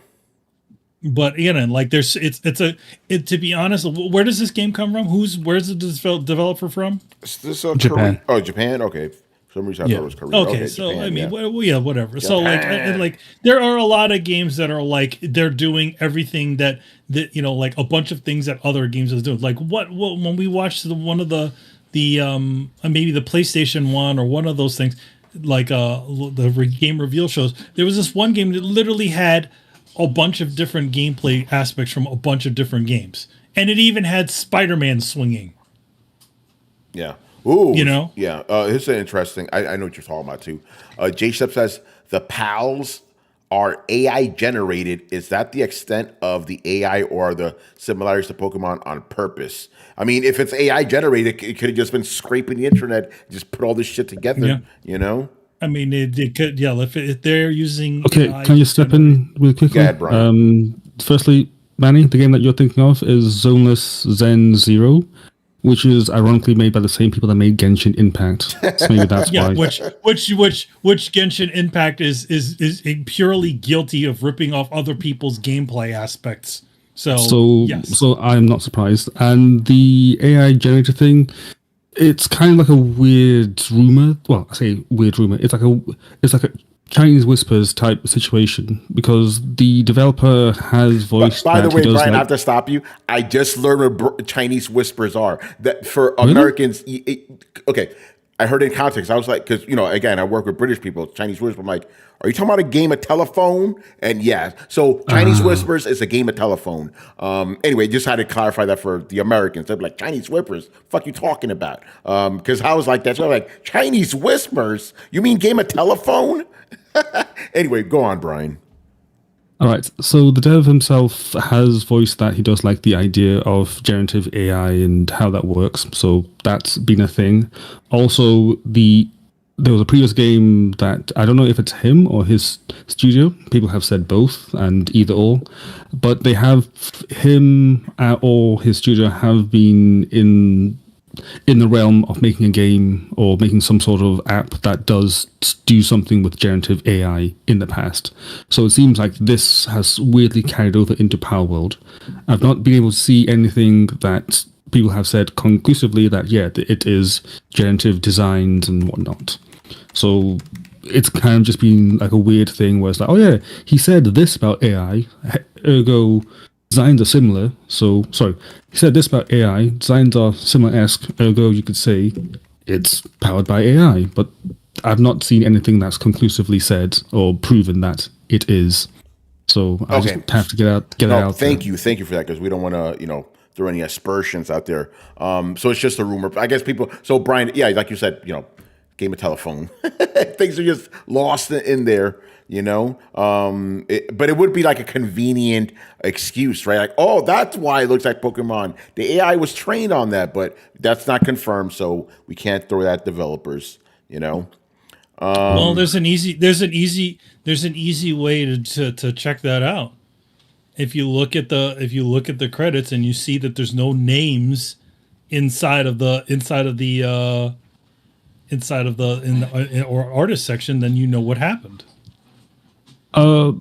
But like to be honest, where does this game come from? Where's the developer from? Japan. Oh, Japan. Okay. For some reason I thought it was Korea. Okay, so Japan, I mean, whatever. Japan. So like there are a lot of games that are like they're doing everything that like a bunch of things that other games are doing. Like what when we watched one of the maybe the PlayStation 1 or one of those things, like the game reveal shows, there was this one game that literally had a bunch of different gameplay aspects from a bunch of different games, and it even had Spider-Man swinging. Yeah. Ooh. Yeah. This is interesting. I know what you're talking about too. J Shep says the PALs are AI generated. Is that the extent of the AI or the similarities to Pokemon on purpose? I mean, if it's AI generated, it could have just been scraping the internet, just put all this shit together. I mean, it could, if they're using. Okay, AI, can you step in really quickly? Go ahead, Brian. Firstly, Manny, the game that you're thinking of is Zoneless Zen Zero. which is ironically made by the same people that made Genshin Impact. So maybe that's Yeah, why. which Genshin Impact is purely guilty of ripping off other people's gameplay aspects. So yes. So I'm not surprised. And the AI generator thing, it's kind of like a weird rumor. Well, I say weird rumor. It's like a Chinese whispers type situation because the developer has voiced. By the that way, he does Brian, I like, have to stop you. I just learned what Chinese whispers are. That for Americans, okay. I heard it in context. I was like, because again, I work with British people. Chinese whisper. I'm like, are you talking about a game of telephone? And yeah, so Chinese whispers is a game of telephone. Anyway, just had to clarify that for the Americans. They'd be like, Chinese whispers? Fuck you talking about? Because I was like, that's what I'm like, Chinese whispers? You mean game of telephone? Anyway, go on, Brian. All right. So the dev himself has voiced that he does like the idea of generative AI and how that works. So that's been a thing. Also, there was a previous game that I don't know if it's him or his studio. People have said both and either or, but they have him or his studio have been in the realm of making a game or making some sort of app that does do something with generative AI in the past. So it seems like this has weirdly carried over into Palworld. I've not been able to see anything that people have said conclusively that, yeah, it is generative designs and whatnot. So it's kind of just been like a weird thing where it's like, oh yeah, he said this about AI, ergo designs are similar. So, sorry, he said this about AI, designs are similar-esque, ergo you could say it's powered by AI. But I've not seen anything that's conclusively said or proven that it is. So I just have to get it out. Thank you for that, because we don't want to, throw any aspersions out there. So it's just a rumor. I guess people. So Brian, yeah, like you said, game of telephone. Things are just lost in there, but it would be like a convenient excuse, right? Like, oh, that's why it looks like Pokemon. The AI was trained on that, but that's not confirmed, so we can't throw that at developers, Well, there's an easy way to check that out. If you look at the credits and you see that there's no names inside of the artist section, then you know what happened. I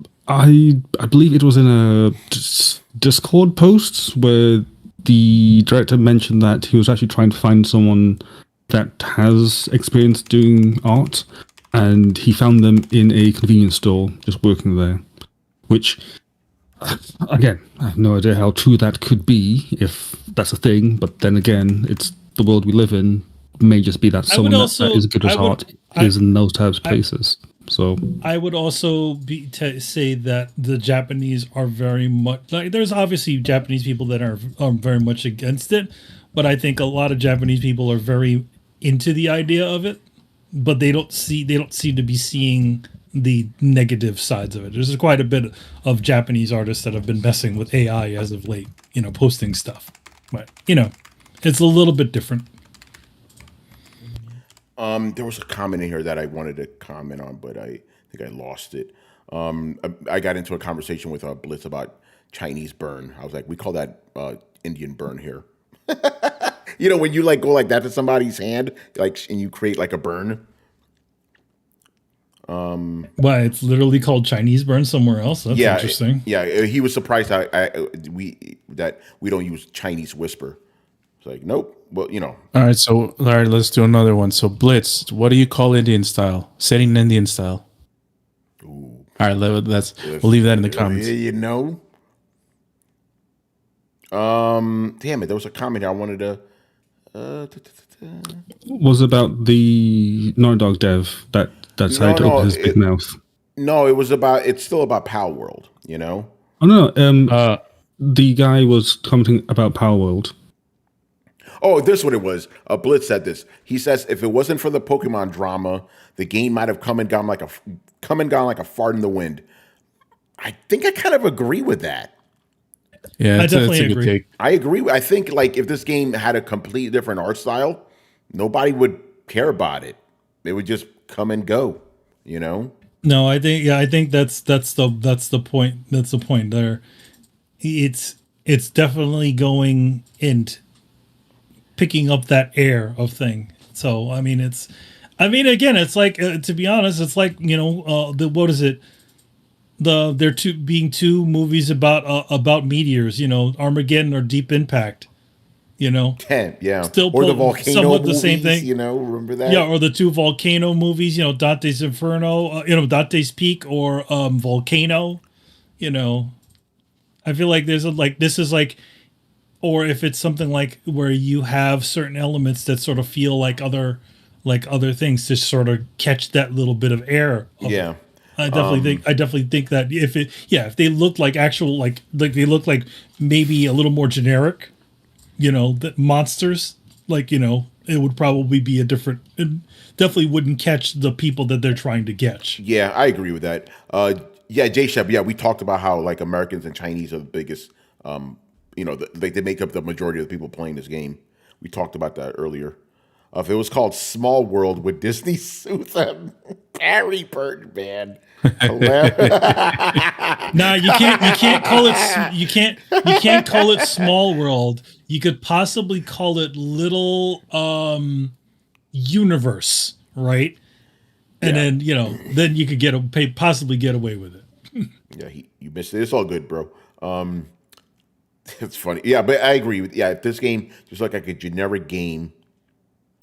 believe it was in a Discord post where the director mentioned that he was actually trying to find someone that has experience doing art, and he found them in a convenience store just working there, which, again, I have no idea how true that could be, if that's a thing, but then again, it's the world we live in. May just be that someone that is good at art is in those types of places. So I would also say that the Japanese are very much like, there's obviously Japanese people that are very much against it, but I think a lot of Japanese people are very into the idea of it, but they don't seem to be seeing the negative sides of it. There's quite a bit of Japanese artists that have been messing with AI as of late, posting stuff, but it's a little bit different. There was a comment in here that I wanted to comment on, but I think I lost it. I got into a conversation with Blitz about Chinese burn. I was like, we call that Indian burn here. When you go like that to somebody's hand, and you create like a burn. Why, it's literally called Chinese burn somewhere else. That's interesting. He was surprised that we don't use Chinese whisper. It's like, nope. Well, All right, let's do another one. So Blitz, what do you call Indian style? Setting Indian style. Ooh. All right, we'll leave that in the comments. Damn it, there was a comment here I wanted to. Was about the Naughty Dog dev that decided to open his big mouth. No, it's still about Palworld, Oh no, the guy was commenting about Palworld. Oh, this is what it was. Blitz said this. He says, if it wasn't for the Pokemon drama, the game might have come and gone like a fart in the wind. I think I kind of agree with that. Yeah, I definitely agree. I agree. I think if this game had a completely different art style, nobody would care about it. It would just come and go. No, I think that's the point. That's the point there. It's definitely going into. picking up that air of thing. So again, it's like to be honest, it's like what is it? There being two movies about meteors, Armageddon or Deep Impact, Yeah. Still or the volcano somewhat movies, the same thing. remember that? Yeah, or the two volcano movies, Dante's Inferno, Dante's Peak, or Volcano. I feel like this is like, or if it's something like where you have certain elements that sort of feel like other things to sort of catch that little bit of air. Yeah. I definitely think that if they look like actual like they look like maybe a little more generic, the monsters, it would probably be a different. It definitely wouldn't catch the people that they're trying to catch. Yeah, I agree with that. J-Shep, we talked about how like Americans and Chinese are the biggest, they make up the majority of the people playing this game. We talked about that earlier. If it was called Small World with Disney suits and Harry Bird Band. Nah, you can't call it Small World. You could possibly call it Little Universe, right? And then then you could possibly get away with it. Yeah, you missed it. It's all good, bro. It's funny. Yeah, but I agree with if this game just looked like a generic game,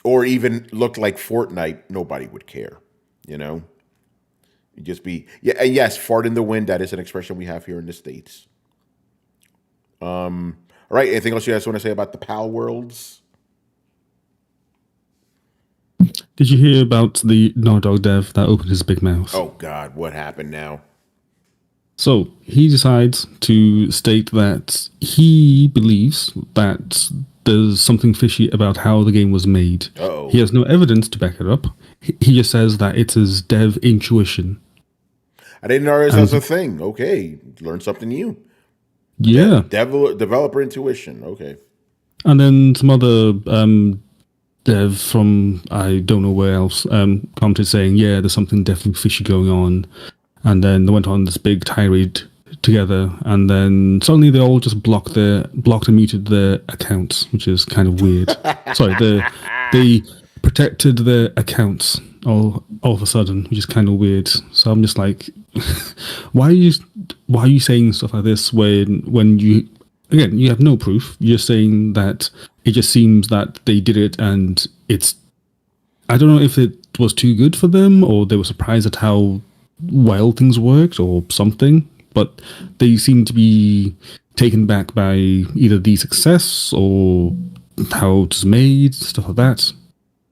or even looked like Fortnite, nobody would care. It'd just be and yes, fart in the wind. That is an expression we have here in the States. All right. Anything else you guys want to say about the Palworlds? Did you hear about the Naughty Dog dev that opened his big mouth? Oh God, what happened now? So he decides to state that he believes that there's something fishy about how the game was made. Uh-oh. He has no evidence to back it up. He just says that it's his dev intuition. I didn't know this was a thing. Okay, learn something new. Yeah. Developer intuition. Okay. And then some other dev from I don't know where else commented saying, yeah, there's something definitely fishy going on. And then they went on this big tirade together, and then suddenly they all just blocked and muted their accounts, which is kind of weird. Sorry, they protected their accounts all of a sudden, which is kind of weird. So I'm just like, why are you saying stuff like this when you have no proof? You're saying that it just seems that they did it, and it's, I don't know if it was too good for them or they were surprised at how well things worked or something, but they seem to be taken back by either the success or how it's made, stuff like that.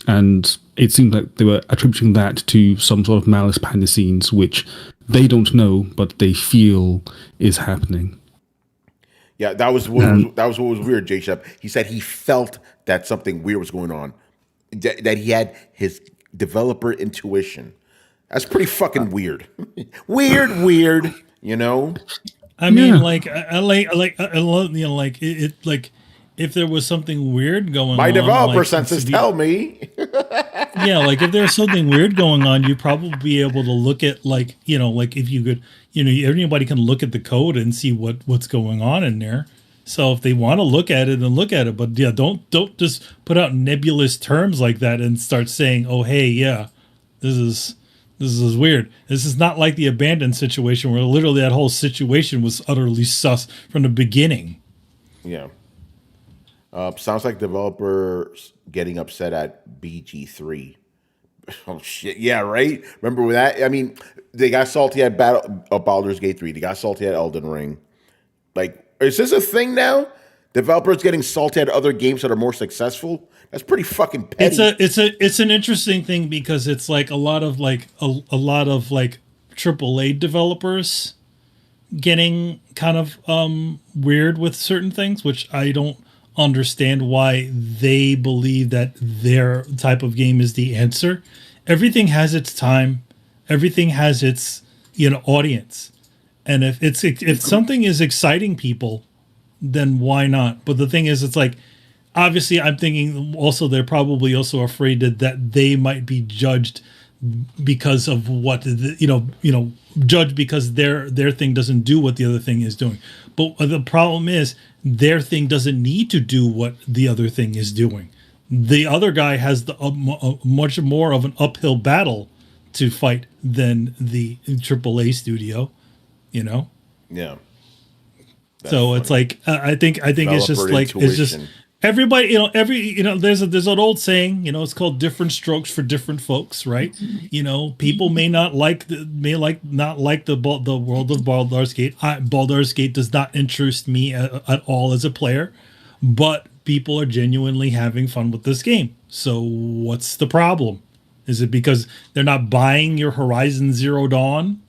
And it seemed like they were attributing that to some sort of malice behind the scenes, which they don't know, but they feel is happening. Yeah, that was what was weird, J-Shep. He said he felt that something weird was going on, that he had his developer intuition. That's pretty fucking weird. weird. I mean, if there was something weird going on, my developer senses tell me. If there's something weird going on, you'd probably be able to look at if you could, anybody can look at the code and see what's going on in there. So if they want to look at it, then look at it. But yeah, don't just put out nebulous terms like that and start saying, oh, hey, yeah, this is weird. This is not like the abandoned situation where literally that whole situation was utterly sus from the beginning. Yeah. Sounds like developers getting upset at BG3. Oh, shit. Yeah, right? Remember that? I mean, they got salty at Baldur's Gate 3. They got salty at Elden Ring. Like, is this a thing now? Developers getting salty at other games that are more successful? That's pretty fucking petty. It's an interesting thing because it's like a lot of AAA developers getting kind of weird with certain things, which I don't understand why they believe that their type of game is the answer. Everything has its time. Everything has its audience. And if something is exciting people, then why not? But the thing is, it's like, obviously, I'm thinking also they're probably also afraid that they might be judged because of what judged because their thing doesn't do what the other thing is doing. But the problem is their thing doesn't need to do what the other thing is doing. The other guy has much more of an uphill battle to fight than the AAA studio, you know. Yeah. So it's like I think it's just Developer like it's just intuition. everybody, there's an old saying, it's called different strokes for different folks, right? People may not like the world of Baldur's Gate. Baldur's Gate does not interest me at all as a player, but people are genuinely having fun with this game. So what's the problem? Is it because they're not buying your Horizon Zero Dawn?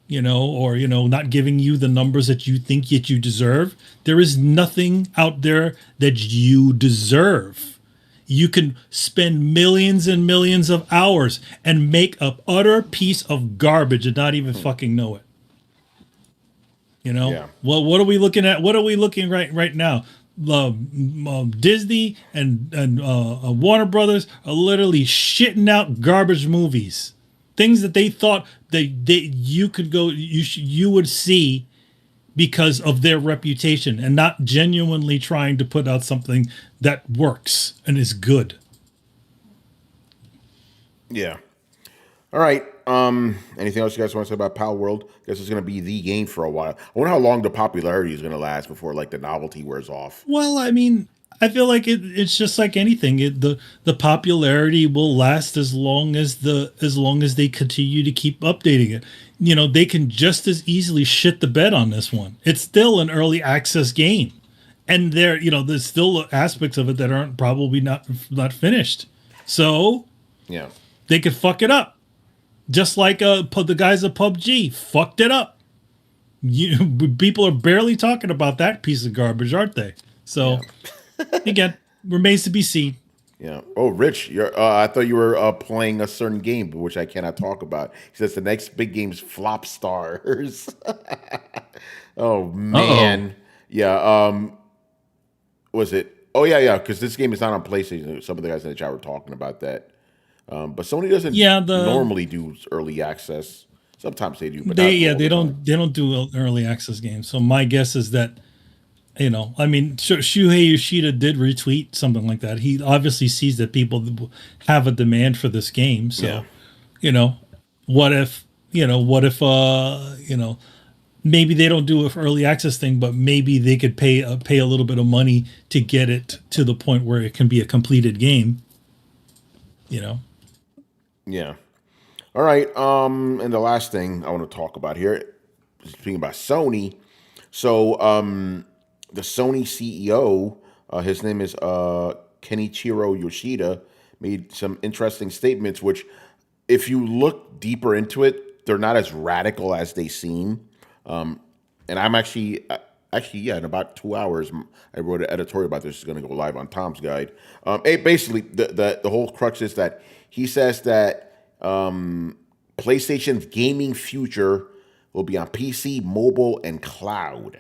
Or not giving you the numbers that you think that you deserve? There is nothing out there that you deserve. You can spend millions and millions of hours and make an utter piece of garbage and not even fucking know it. Yeah. Well, what are we looking at? What are we looking right now? Disney and Warner Brothers are literally shitting out garbage movies. Things that they thought that you would see because of their reputation, and not genuinely trying to put out something that works and is good. Yeah. All right. Anything else you guys want to say about Palworld? I guess it's going to be the game for a while. I wonder how long the popularity is going to last before the novelty wears off. Well, I mean, I feel like it's just like anything. The popularity will last as long as they continue to keep updating it. They can just as easily shit the bed on this one. It's still an early access game, and there's still aspects of it that aren't probably not finished. So Yeah. they could fuck it up, just like the guys at PUBG fucked it up. People are barely talking about that piece of garbage, aren't they? So. Yeah. Again, remains to be seen. Yeah. Oh, Rich, I thought you were playing a certain game, which I cannot talk about. He says the next big game's Flop Stars. Oh man. Uh-oh. Yeah. Was it? Oh yeah. Because this game is not on PlayStation. Some of the guys in the chat were talking about that. But Sony doesn't normally do early access. Sometimes they do, but they don't do early access games. So my guess is that. Shuhei Yoshida did retweet something like that. He obviously sees that people have a demand for this game. So, what if maybe they don't do an early access thing, but maybe they could pay a little bit of money to get it to the point where it can be a completed game. Yeah. All right. And the last thing I want to talk about here, speaking about Sony. So, the Sony CEO, his name is Kenichiro Yoshida, made some interesting statements, which, if you look deeper into it, they're not as radical as they seem. And I'm actually, in about 2 hours, I wrote an editorial about this. It's going to go live on Tom's Guide. Basically, the whole crux is that he says that PlayStation's gaming future will be on PC, mobile, and cloud.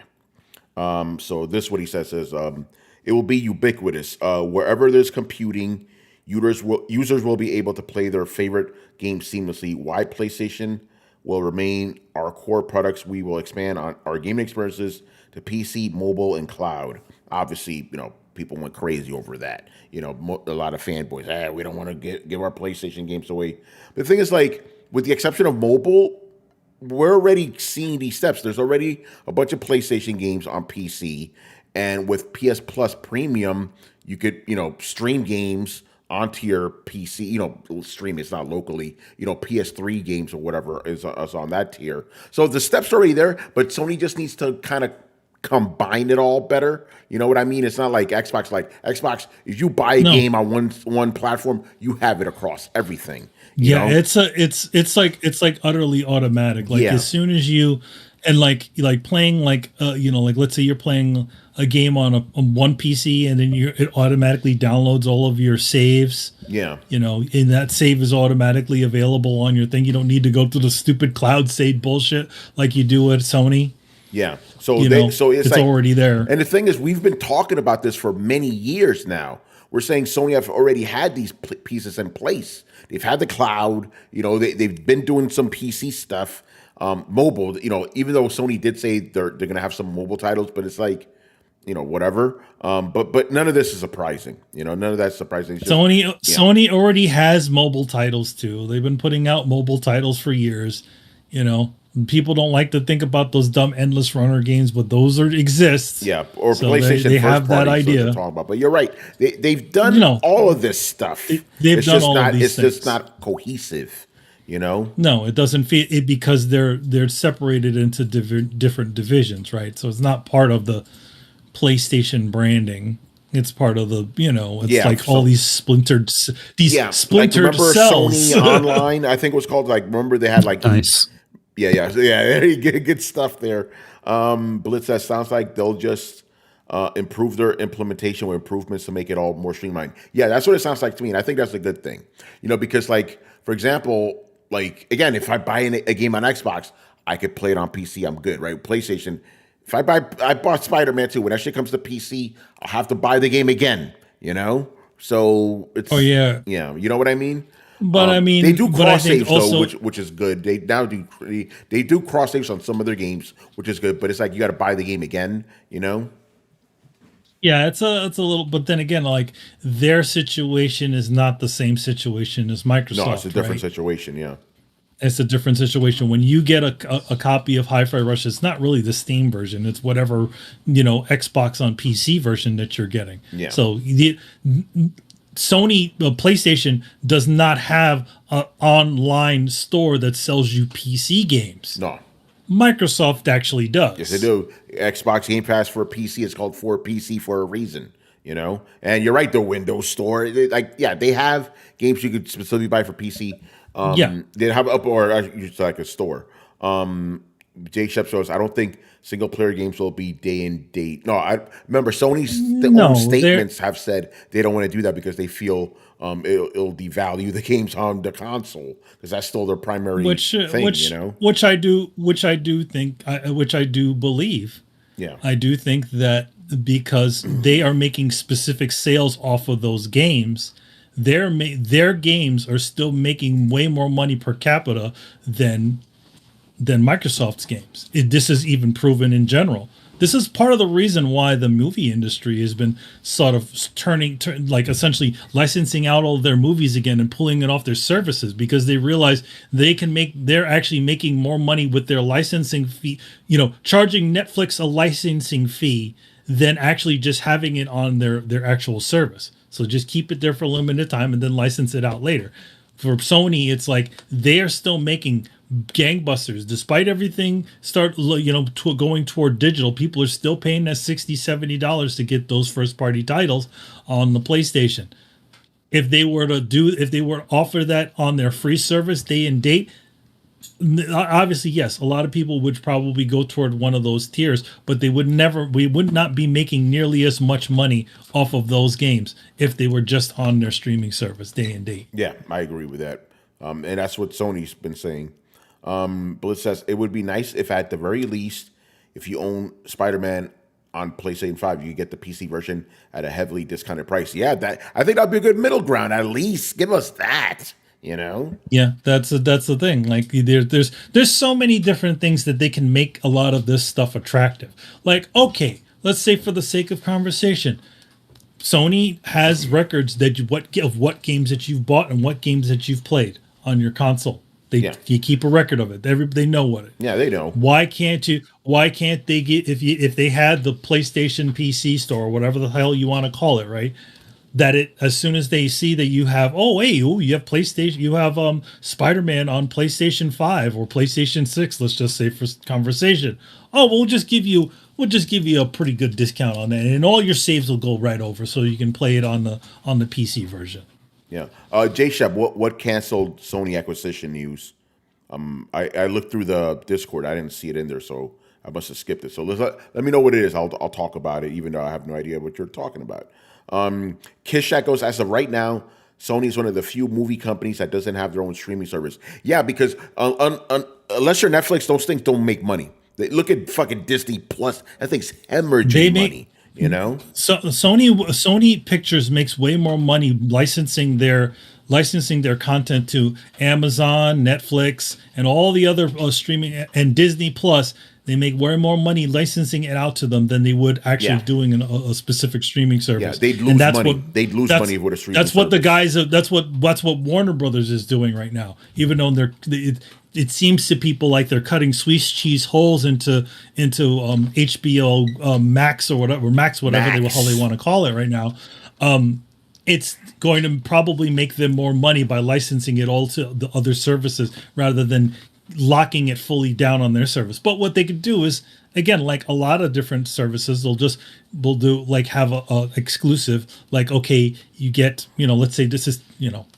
So this, what he says is, it will be ubiquitous. Wherever there's computing, users will be able to play their favorite games seamlessly. Why PlayStation will remain our core products. We will expand on our gaming experiences to PC, mobile, and cloud. Obviously, people went crazy over that. A lot of fanboys, we don't want to give our PlayStation games away. But the thing is, with the exception of mobile, we're already seeing these steps. There's already a bunch of PlayStation games on PC, and with PS Plus Premium, you could, stream games onto your PC. Stream, it's not locally. PS3 games or whatever is on that tier. So the steps are already there, but Sony just needs to kind of combine it all better. You know what I mean? It's not like Xbox. Xbox, if you buy a game on one platform, you have it across everything. You know? It's like utterly automatic. As soon as you playing let's say you're playing a game on one PC and then it automatically downloads all of your saves. Yeah. And that save is automatically available on your thing. You don't need to go through the stupid cloud save bullshit like you do at Sony. Yeah. So it's already there. And the thing is, we've been talking about this for many years now. We're saying Sony have already had these pieces in place. They've had the cloud. They've been doing some PC stuff, mobile. Even though Sony did say they're going to have some mobile titles, but it's like, whatever. But none of this is surprising. None of that's surprising. It's just, Sony already has mobile titles too. They've been putting out mobile titles for years. People don't like to think about those dumb endless runner games, but those exist. Yeah, or so PlayStation. They have that idea. Talking about. But you're right. They've done all of this stuff. They've done all of these things. It's just not cohesive. No, it doesn't feel it because they're separated into different divisions, right? So it's not part of the PlayStation branding. It's part of the, all these splintered splintered cells. Sony Online, I think it was called. Remember they had nice. Yeah. Good stuff there. Blitz, that sounds like they'll just improve their implementation with improvements to make it all more streamlined. Yeah, that's what it sounds like to me, and I think that's a good thing. Because for example, again, if I buy a game on Xbox, I could play it on PC. I'm good, right? PlayStation. If I bought Spider-Man 2. When that shit comes to PC, I'll have to buy the game again. So it's you know what I mean. But they do cross saves though, which is good. They now do cross saves on some of their games, which is good. But it's you got to buy the game again. Yeah, it's a little. But then again, their situation is not the same situation as Microsoft. No, it's a different situation. Yeah. It's a different situation. When you get a copy of Hi-Fi Rush, it's not really the Steam version. It's whatever, Xbox on PC version that you're getting. Yeah. So Sony, PlayStation does not have an online store that sells you PC games. No. Microsoft actually does. Yes, they do. Xbox Game Pass for PC is called for PC for a reason. And you're right. The Windows Store, they have games you could specifically buy for PC. They have up or it's like a store. Jay Shep shows. I don't think single player games will be day and date. No, I remember Sony's own statements have said they don't want to do that because they feel it'll devalue the games on the console because that's still their primary thing. Which I do believe. Yeah, I do think that because they are making specific sales off of those games. Their games are still making way more money per capita than Microsoft's games. This is even proven in general. This is part of the reason why the movie industry has been sort of essentially licensing out all of their movies again and pulling it off their services because they realize they're actually making more money with their licensing fee, charging Netflix a licensing fee than actually just having it on their actual service. So just keep it there for a limited time and then license it out later. For Sony, it's they are still making gangbusters. Despite everything going toward digital, people are still paying that $60, $70 to get those first party titles on the PlayStation. If they were to offer that on their free service day and date, obviously, yes, a lot of people would probably go toward one of those tiers, but we would not be making nearly as much money off of those games if they were just on their streaming service day and date. Yeah, I agree with that. And that's what Sony's been saying. Blitz says, it would be nice if at the very least, if you own Spider-Man on PlayStation 5, you get the PC version at a heavily discounted price. Yeah, I think that'd be a good middle ground. At least give us that. Yeah, that's the thing. There's so many different things that they can make a lot of this stuff attractive. Okay, let's say for the sake of conversation, Sony has records of what games that you've bought and what games that you've played on your console. You keep a record of it. They know what it. Yeah, they know. Why can't they get if they had the PlayStation PC store or whatever the hell you want to call it, right? That as soon as they see that you have you have PlayStation, you have Spider-Man on PlayStation 5 or PlayStation 6, let's just say for conversation. We'll just give you a pretty good discount on that, and all your saves will go right over, so you can play it on the PC version. Yeah, Jay Shep, what canceled Sony acquisition news? I looked through the Discord, I didn't see it in there, so I must have skipped it. So let me know what it is. I'll talk about it, even though I have no idea what you're talking about. Kishak goes, as of right now, Sony is one of the few movie companies that doesn't have their own streaming service. Yeah, because unless you're Netflix, those things don't make money. Look at fucking Disney Plus. That thing's hemorrhaging money. So Sony Pictures makes way more money licensing their content to Amazon, Netflix, and all the other streaming and Disney Plus They make way more money licensing it out to them than they would actually doing a specific streaming service. Yeah, they'd lose money. They'd lose money with a streaming That's what service. the guys. That's what Warner Brothers is doing right now. Even though it seems to people like they're cutting Swiss cheese holes into HBO Max or whatever how they want to call it right now. It's going to probably make them more money by licensing it all to the other services rather than locking it fully down on their service. But what they could do is, again, like a lot of different services, they'll do like have a exclusive, like, okay, you get, let's say this is,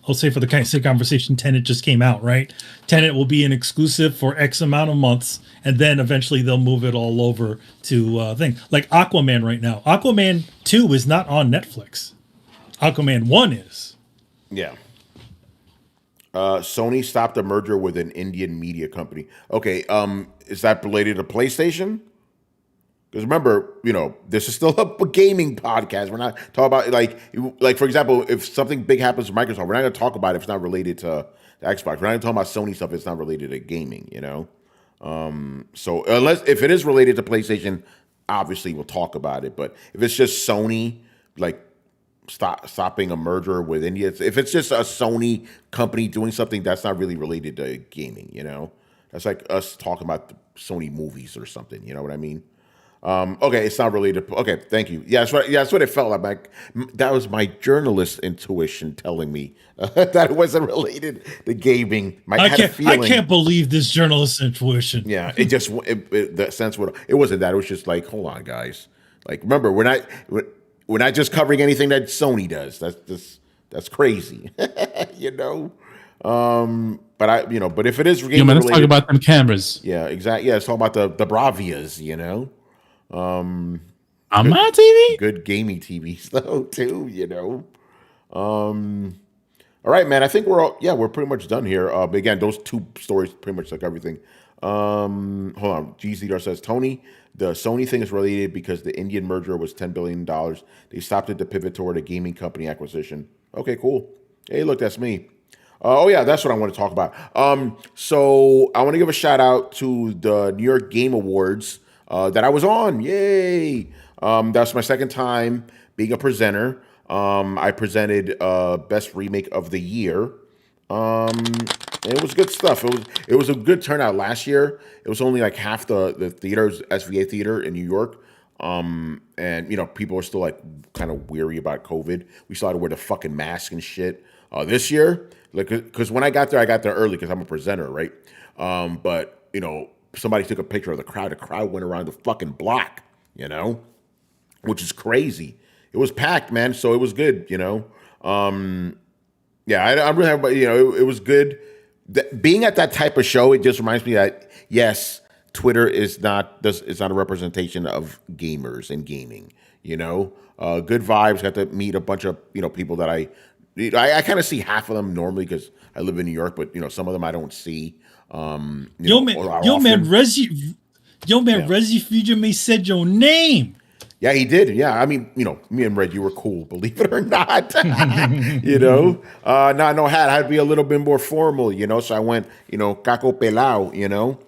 I'll say for the kind of conversation, Tenet just came out, right? Tenet will be an exclusive for X amount of months, and then eventually they'll move it all over to thing. Like Aquaman right now. Aquaman 2 is not on Netflix. Aquaman 1 is. Yeah. Sony stopped a merger with an Indian media company. Okay, is that related to PlayStation? Because remember, this is still a gaming podcast. We're not talking about like for example, if something big happens to Microsoft, we're not going to talk about it if it's not related to the Xbox. We're not going to talk about Sony stuff if it's not related to gaming. So if it is related to PlayStation, obviously we'll talk about it. But if it's just Sony, like stopping a merger with India, if it's just a Sony company doing something that's not really related to gaming, that's like us talking about the Sony movies or something. You know what I mean? Okay, it's not related. Okay, thank you. Yeah, that's what it felt like. That was my journalist intuition telling me that it wasn't related to gaming. I can't believe this journalist intuition. Yeah, the sense it wasn't that. It was just like, hold on, guys. Like, remember, we're not just covering anything that Sony does. That's crazy, But if it is gaming let's talk about them cameras. Yeah, exactly. Yeah, let's talk about the Bravias. On my TV, good gaming TVs though too. All right, man. I think we're pretty much done here. But again, those two stories pretty much took everything. Hold on. GZR says, Tony, the Sony thing is related because the Indian merger was $10 billion. They stopped it to pivot toward a gaming company acquisition. Okay, cool. Hey, look, that's me. That's what I want to talk about. So I want to give a shout out to the New York Game Awards that I was on. Yay! That's my second time being a presenter. I presented Best Remake of the Year. It was good stuff. It was a good turnout last year. It was only like half the theaters, SVA theater in New York. And people are still like kind of weary about COVID. We still had to wear the fucking mask and shit. This year, like, because when I got there early because I'm a presenter, right? But somebody took a picture of the crowd. The crowd went around the fucking block, which is crazy. It was packed, man. So it was good, Yeah, I'm really happy. It was good. Being at that type of show, it just reminds me that yes, Twitter is not a representation of gamers and gaming. Good vibes. Got to meet a bunch of people that I kind of see half of them normally because I live in New York, but some of them I don't see. Reggie Fujimi said your name. Yeah, he did. Yeah, I mean, me and Red, you were cool, believe it or not. No hat. I had to be a little bit more formal, So I went, caco pelao,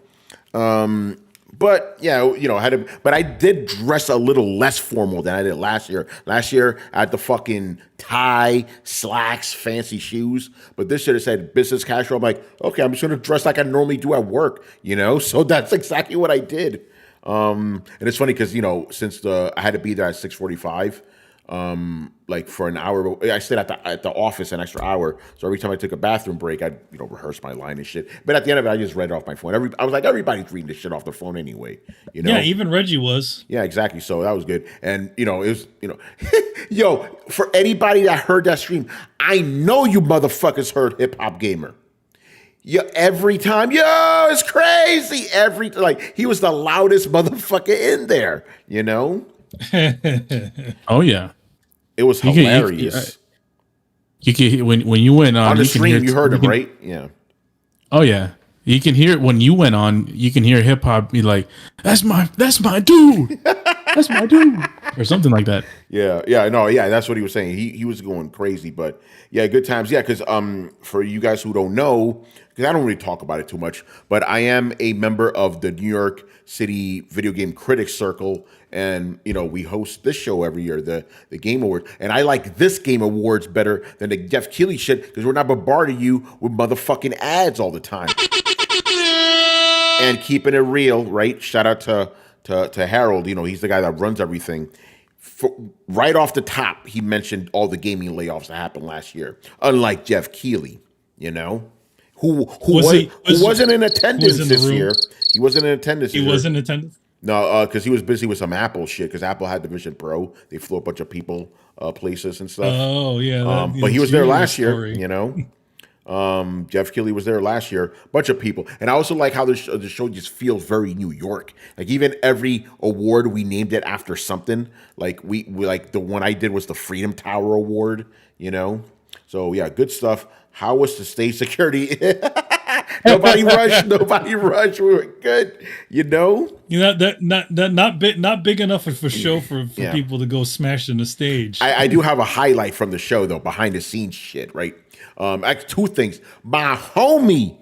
But yeah, had to. But I did dress a little less formal than I did last year. Last year, I had the fucking tie, slacks, fancy shoes. But this year it said business casual. I'm like, okay, I'm just gonna dress like I normally do at work, So that's exactly what I did. And it's funny because since I had to be there at 6:45, like for an hour. I stayed at the office an extra hour, so every time I took a bathroom break, I'd rehearse my line and shit. But at the end of it, I just read it off my phone. I was like, everybody's reading this shit off their phone anyway. Yeah, even Reggie was. Yeah, exactly. So that was good. And it was yo, for anybody that heard that stream, I know you motherfuckers heard Hip Hop Gamer. Yeah, every time, it's crazy. He was the loudest motherfucker in there, Oh yeah, it was hilarious. You can when you went on the stream, you heard him, right? Yeah. Oh yeah, you can hear it when you went on. You can hear hip hop be like, "That's my dude, that's That's what I do. or something like that. Yeah, that's what he was saying. He was going crazy, but yeah, good times. Yeah, because for you guys who don't know, because I don't really talk about it too much, but I am a member of the New York City Video Game Critics Circle, and we host this show every year, the Game Awards, and I like this Game Awards better than the Jeff Keighley shit because we're not bombarding you with motherfucking ads all the time and keeping it real, right? Shout out to Harold. He's the guy that runs everything. Right off the top, he mentioned all the gaming layoffs that happened last year. Unlike Jeff Keighley, who wasn't in attendance this year. He wasn't in attendance. He was in attendance. No, because he was busy with some Apple shit. Because Apple had the Vision Pro, they flew a bunch of people places and stuff. Oh yeah, but he was there last story. year. Jeff Keighley was there last year. Bunch of people, and I also like how the show just feels very New York. Like even every award we named it after something. Like we like the one I did was the Freedom Tower Award. So yeah, good stuff. How was the stage security? Nobody rushed. We were good. Not big enough for show for people to go smash in the stage. I do have a highlight from the show though, behind the scenes shit, right? Two things. My homie,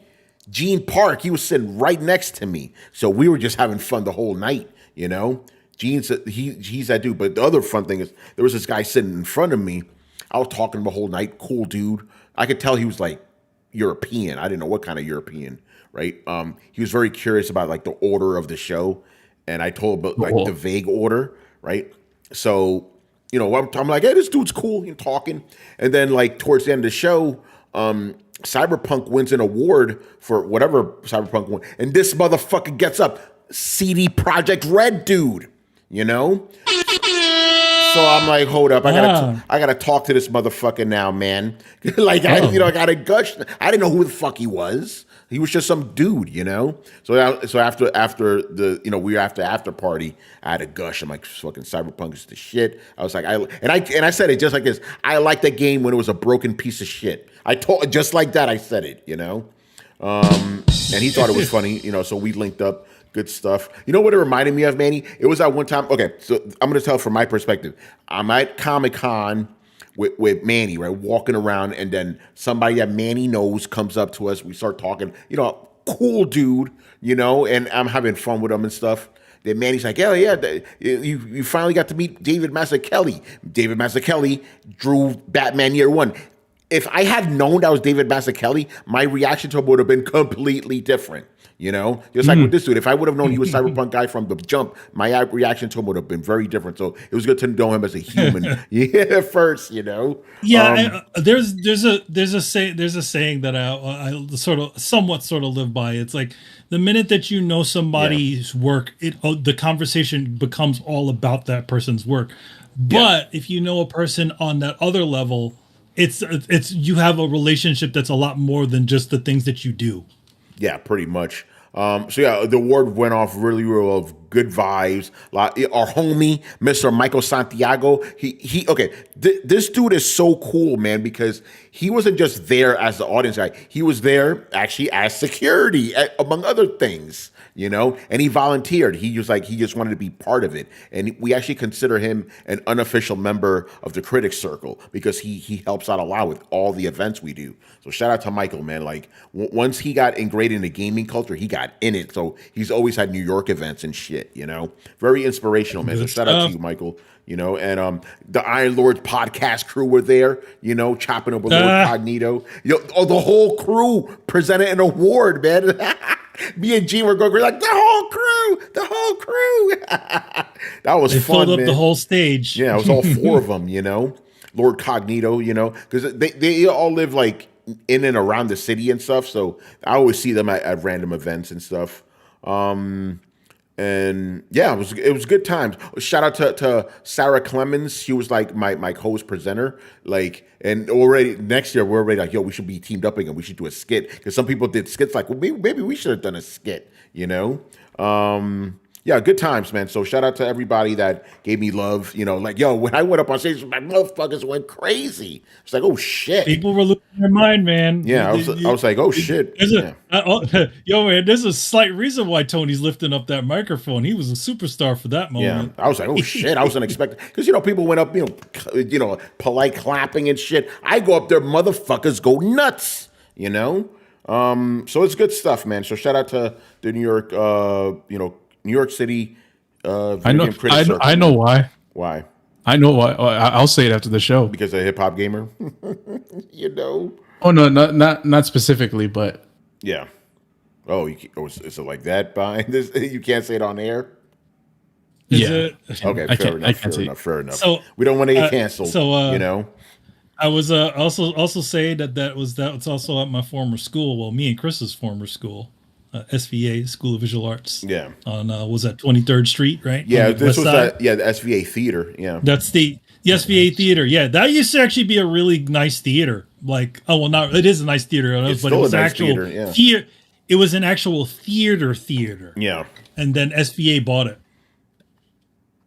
Gene Park, he was sitting right next to me. So we were just having fun the whole night, Gene's he's that dude. But the other fun thing is there was this guy sitting in front of me. I was talking the whole night, cool dude. I could tell he was like European. I didn't know what kind of European, right? He was very curious about like the order of the show. And I told him about like the vague order, right? So I'm like, hey, this dude's cool. You're talking. And then like towards the end of the show, Cyberpunk wins an award for whatever Cyberpunk won. And this motherfucker gets up, CD Projekt Red dude, So I'm like, hold up, I gotta talk to this motherfucker now, man. Like I gotta gush. I didn't know who the fuck he was. He was just some dude, So after the we were after party, I had a gush. I'm like, fucking Cyberpunk is the shit. I was like, I said it just like this. I liked the game when it was a broken piece of shit. I told just like that. I said it, and he thought it was funny, So we linked up. Good stuff. You know what it reminded me of, Manny? It was that one time. Okay, so I'm going to tell from my perspective. I'm at Comic-Con with Manny, right, walking around, and then somebody that Manny knows comes up to us. We start talking. Cool dude, and I'm having fun with him and stuff. Then Manny's like, oh, yeah, you finally got to meet David Mazzucchelli. David Mazzucchelli drew Batman Year One. If I had known that was David Mazzucchelli, my reaction to him would have been completely different. Just like with this dude. If I would have known he was Cyberpunk guy from the jump, my reaction to him would have been very different. So it was good to know him as a human. First, Yeah, there's a saying that I somewhat live by. It's like the minute that you know somebody's work, the conversation becomes all about that person's work. But if you know a person on that other level, it's you have a relationship that's a lot more than just the things that you do. Yeah, pretty much. The award went off really well, good vibes. Our homie, Mr. Michael Santiago, this dude is so cool, man, because he wasn't just there as the audience guy. He was there actually as security, among other things, and he volunteered. He just wanted to be part of it. And we actually consider him an unofficial member of the Critics Circle because he helps out a lot with all the events we do. So shout out to Michael, man. Like once he got ingrained in the gaming culture, he got in it. So he's always had New York events and shit, Very inspirational, man. So shout out to you, Michael. And the Iron Lords podcast crew were there, chopping up with Lord Cognito. The whole crew presented an award, man. Me and Gene were going like the whole crew. That was fun. They filled up the whole stage. Yeah, it was all four of them, Lord Cognito, because they all live like in and around the city and stuff. So I always see them at random events and stuff. And yeah, it was good times. Shout out to Sarah Clemens. She was like my host presenter. Like, and already next year we're already like, yo, we should be teamed up again. We should do a skit because some people did skits like, well, maybe we should have done a skit. yeah, good times, man. So shout out to everybody that gave me love. Like, yo, when I went up on stage, my motherfuckers went crazy. It's like, oh shit. People were losing their mind, man. Yeah, I was like, oh shit. Yo, man, there's a slight reason why Tony's lifting up that microphone. He was a superstar for that moment. Yeah, I was like, oh shit. I wasn't expecting, because people went up, polite clapping and shit. I go up there, motherfuckers go nuts. So it's good stuff, man. So shout out to the New York, New York City. I know why. Why? I know why. I'll say it after the show. Because a hip hop gamer. Oh no, not specifically, but yeah. Oh, is it like that? Behind this, you can't say it on air. Is it? Okay, fair enough. So we don't want to get canceled. I was also saying that's also at my former school. Well, me and Chris's former school, SVA, School of Visual Arts. Yeah. On was that 23rd Street, right? Yeah, this was the SVA theater. Yeah. That's the SVA theater. Yeah, that used to actually be a really nice theater. Like, it is a nice theater, but it was an actual theater. It was an actual theater. Yeah. And then SVA bought it.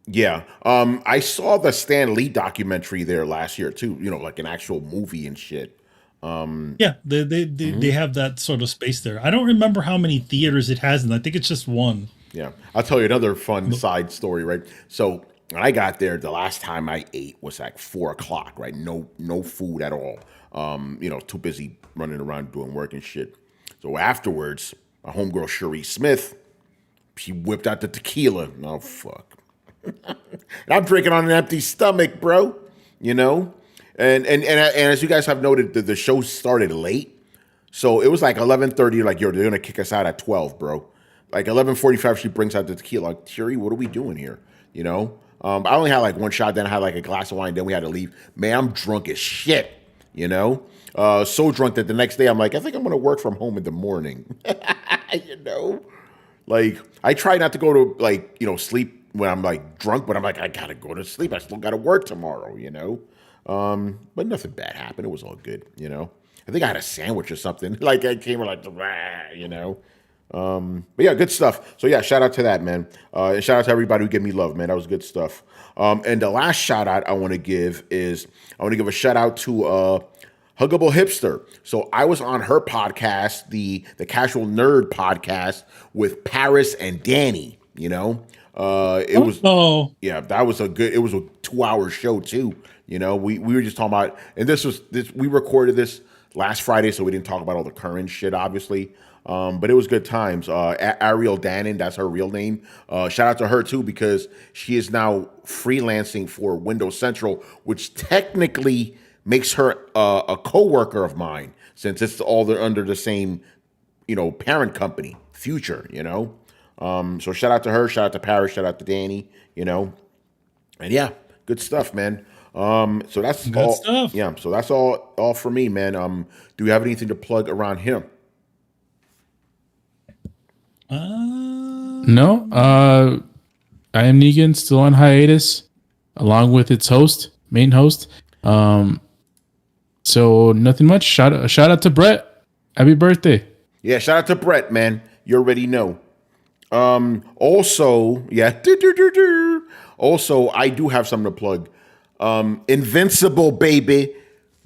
Yeah. I saw the Stan Lee documentary there last year too, like an actual movie and shit. Yeah, they have that sort of space there. I don't remember how many theaters it has, and I think it's just one. Yeah. I'll tell you another fun side story, right? So when I got there, the last time I ate was like 4:00, right? No food at all. Too busy running around doing work and shit. So afterwards, my homegirl Cherie Smith, she whipped out the tequila. Oh fuck. And I'm drinking on an empty stomach, bro. And as you guys have noted, the show started late, so it was like 11:30. Like, yo, they're gonna kick us out at 12, bro. Like 11:45, she brings out the tequila. Like, Thierry, what are we doing here? I only had like one shot, then I had like a glass of wine, then we had to leave. Man, I'm drunk as shit. So drunk that the next day I'm like, I think I'm gonna work from home in the morning. Like I try not to go to sleep when I'm like drunk, but I'm like, I gotta go to sleep. I still gotta work tomorrow, But nothing bad happened. It was all good, I think I had a sandwich or something. Like I came like, But yeah, good stuff. So yeah, shout out to that, man. And shout out to everybody who gave me love, man. That was good stuff. And the last shout out I want to give is a shout out to Huggable Hipster. So I was on her podcast, the Casual Nerd podcast with Paris and Danny. That was a 2-hour show too. We were just talking about, and we recorded this last Friday, so we didn't talk about all the current shit, obviously. But it was good times. Ariel Dannon, that's her real name. Shout out to her too, because she is now freelancing for Windows Central, which technically makes her a coworker of mine, since it's all under the same, parent company, Future. So shout out to her, shout out to Paris, shout out to Danny. And yeah, good stuff, man. So that's good all stuff. Yeah, so that's all for me, man. Do you have anything to plug around him? No. I Am Negan, still on hiatus, along with its main host. So nothing much. Shout out to Brett. Happy birthday. Yeah, shout out to Brett, man. You already know. Also, yeah. Also, I do have something to plug. Invincible, baby.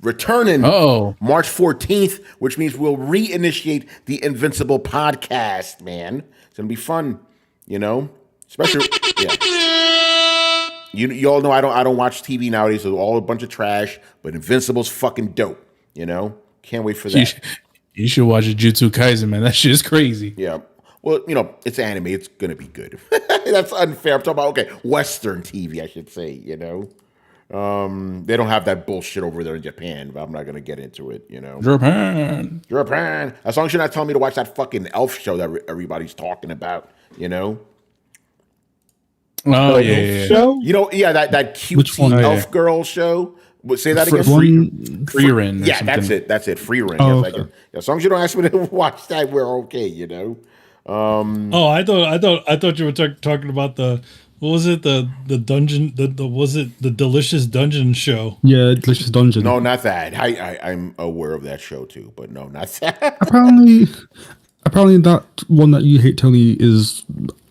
Returning March 14th, which means we'll reinitiate the Invincible podcast, man. It's going to be fun, Especially, yeah. You all know I don't watch TV nowadays. It's all a bunch of trash, but Invincible's fucking dope, Can't wait for that. You should watch Jujutsu Kaisen, man. That shit is crazy. Yeah. Well, it's anime. It's going to be good. That's unfair. I'm talking about, Western TV, I should say, They don't have that bullshit over there in Japan, but I'm not going to get into it, Japan. As long as you're not telling me to watch that fucking elf show that everybody's talking about, Oh, yeah. Show? That cutesy elf girl show. Say that again. Free Ren. Yeah, that's it. Free Ren. Okay. As long as you don't ask me to watch that, we're okay, I thought you were talking about the, what was it, the dungeon, was it the Delicious Dungeon show? Yeah, Delicious Dungeon. No, not that. I'm aware of that show too, but no, not that. Apparently that one that you hate, Tony, is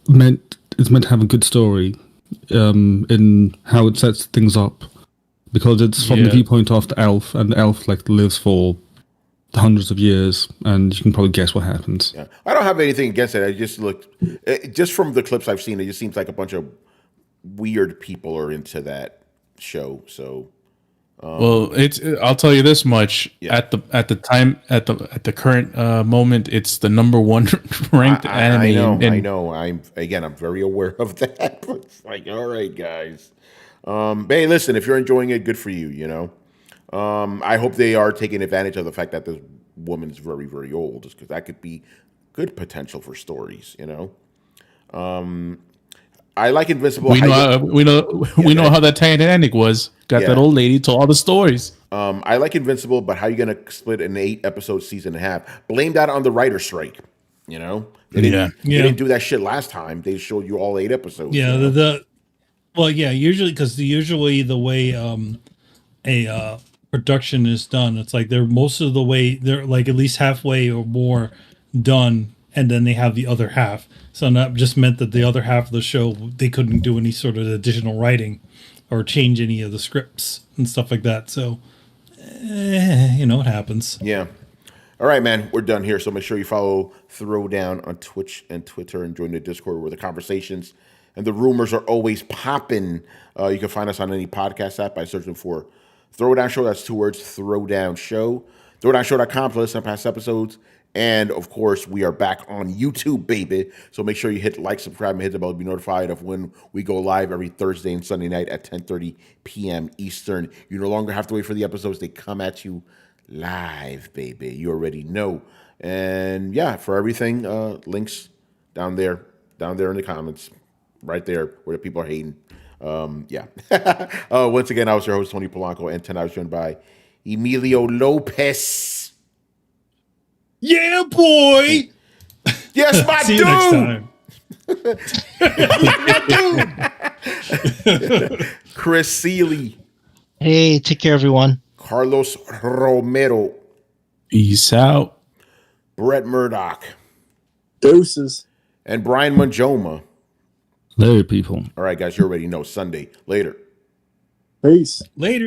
meant it's meant to have a good story in how it sets things up, because it's from the viewpoint of the elf, and the elf like lives for hundreds of years, and you can probably guess what happens. Yeah. I don't have anything against it. I just looked, just from the clips I've seen, it just seems like a bunch of weird people are into that show. So, well, I'll tell you this much: at the current moment, it's the number one ranked anime. I know. I'm very aware of that. But it's like, all right, guys. Hey, listen, if you're enjoying it, good for you. You know. I hope they are taking advantage of the fact that this woman is very, very old, just because that could be good potential for stories, you know. I like Invincible. We know how that Titanic was. Got that old lady to all the stories. I like Invincible, but how are you going to split an 8-episode season in half? Blame that on the writer's strike. You know, they didn't do that shit last time. They showed you all 8 episodes. Yeah, you know? usually the way a production is done, it's like they're most of the way, they're like at least halfway or more done, and then they have the other half. So that just meant that the other half of the show, they couldn't do any sort of additional writing or change any of the scripts and stuff like that. So it happens. Yeah. All right, man, we're done here. So make sure you follow Throwdown on Twitch and Twitter, and join the Discord where the conversations and the rumors are always popping. You can find us on any podcast app by searching for Throwdown Show. That's 2 words, Throwdown Show. Throwdownshow.com to listen to past episodes. And, of course, we are back on YouTube, baby. So make sure you hit like, subscribe, and hit the bell to be notified of when we go live every Thursday and Sunday night at 10:30 p.m. Eastern. You no longer have to wait for the episodes. They come at you live, baby. You already know. And, yeah, for everything, links down there in the comments, right there where the people are hating. Yeah. Once again, I was your host, Tony Polanco, and tonight I was joined by Emilio Lopez. Yeah, boy. Yes, my See dude. you next time. Chris Seeley. Hey, take care, everyone. Carlos Romero. Peace out. Brett Murdoch. Deuces. And Brian Manjoma. Later, people. All right, guys, you already know. Sunday. Later. Peace. Later.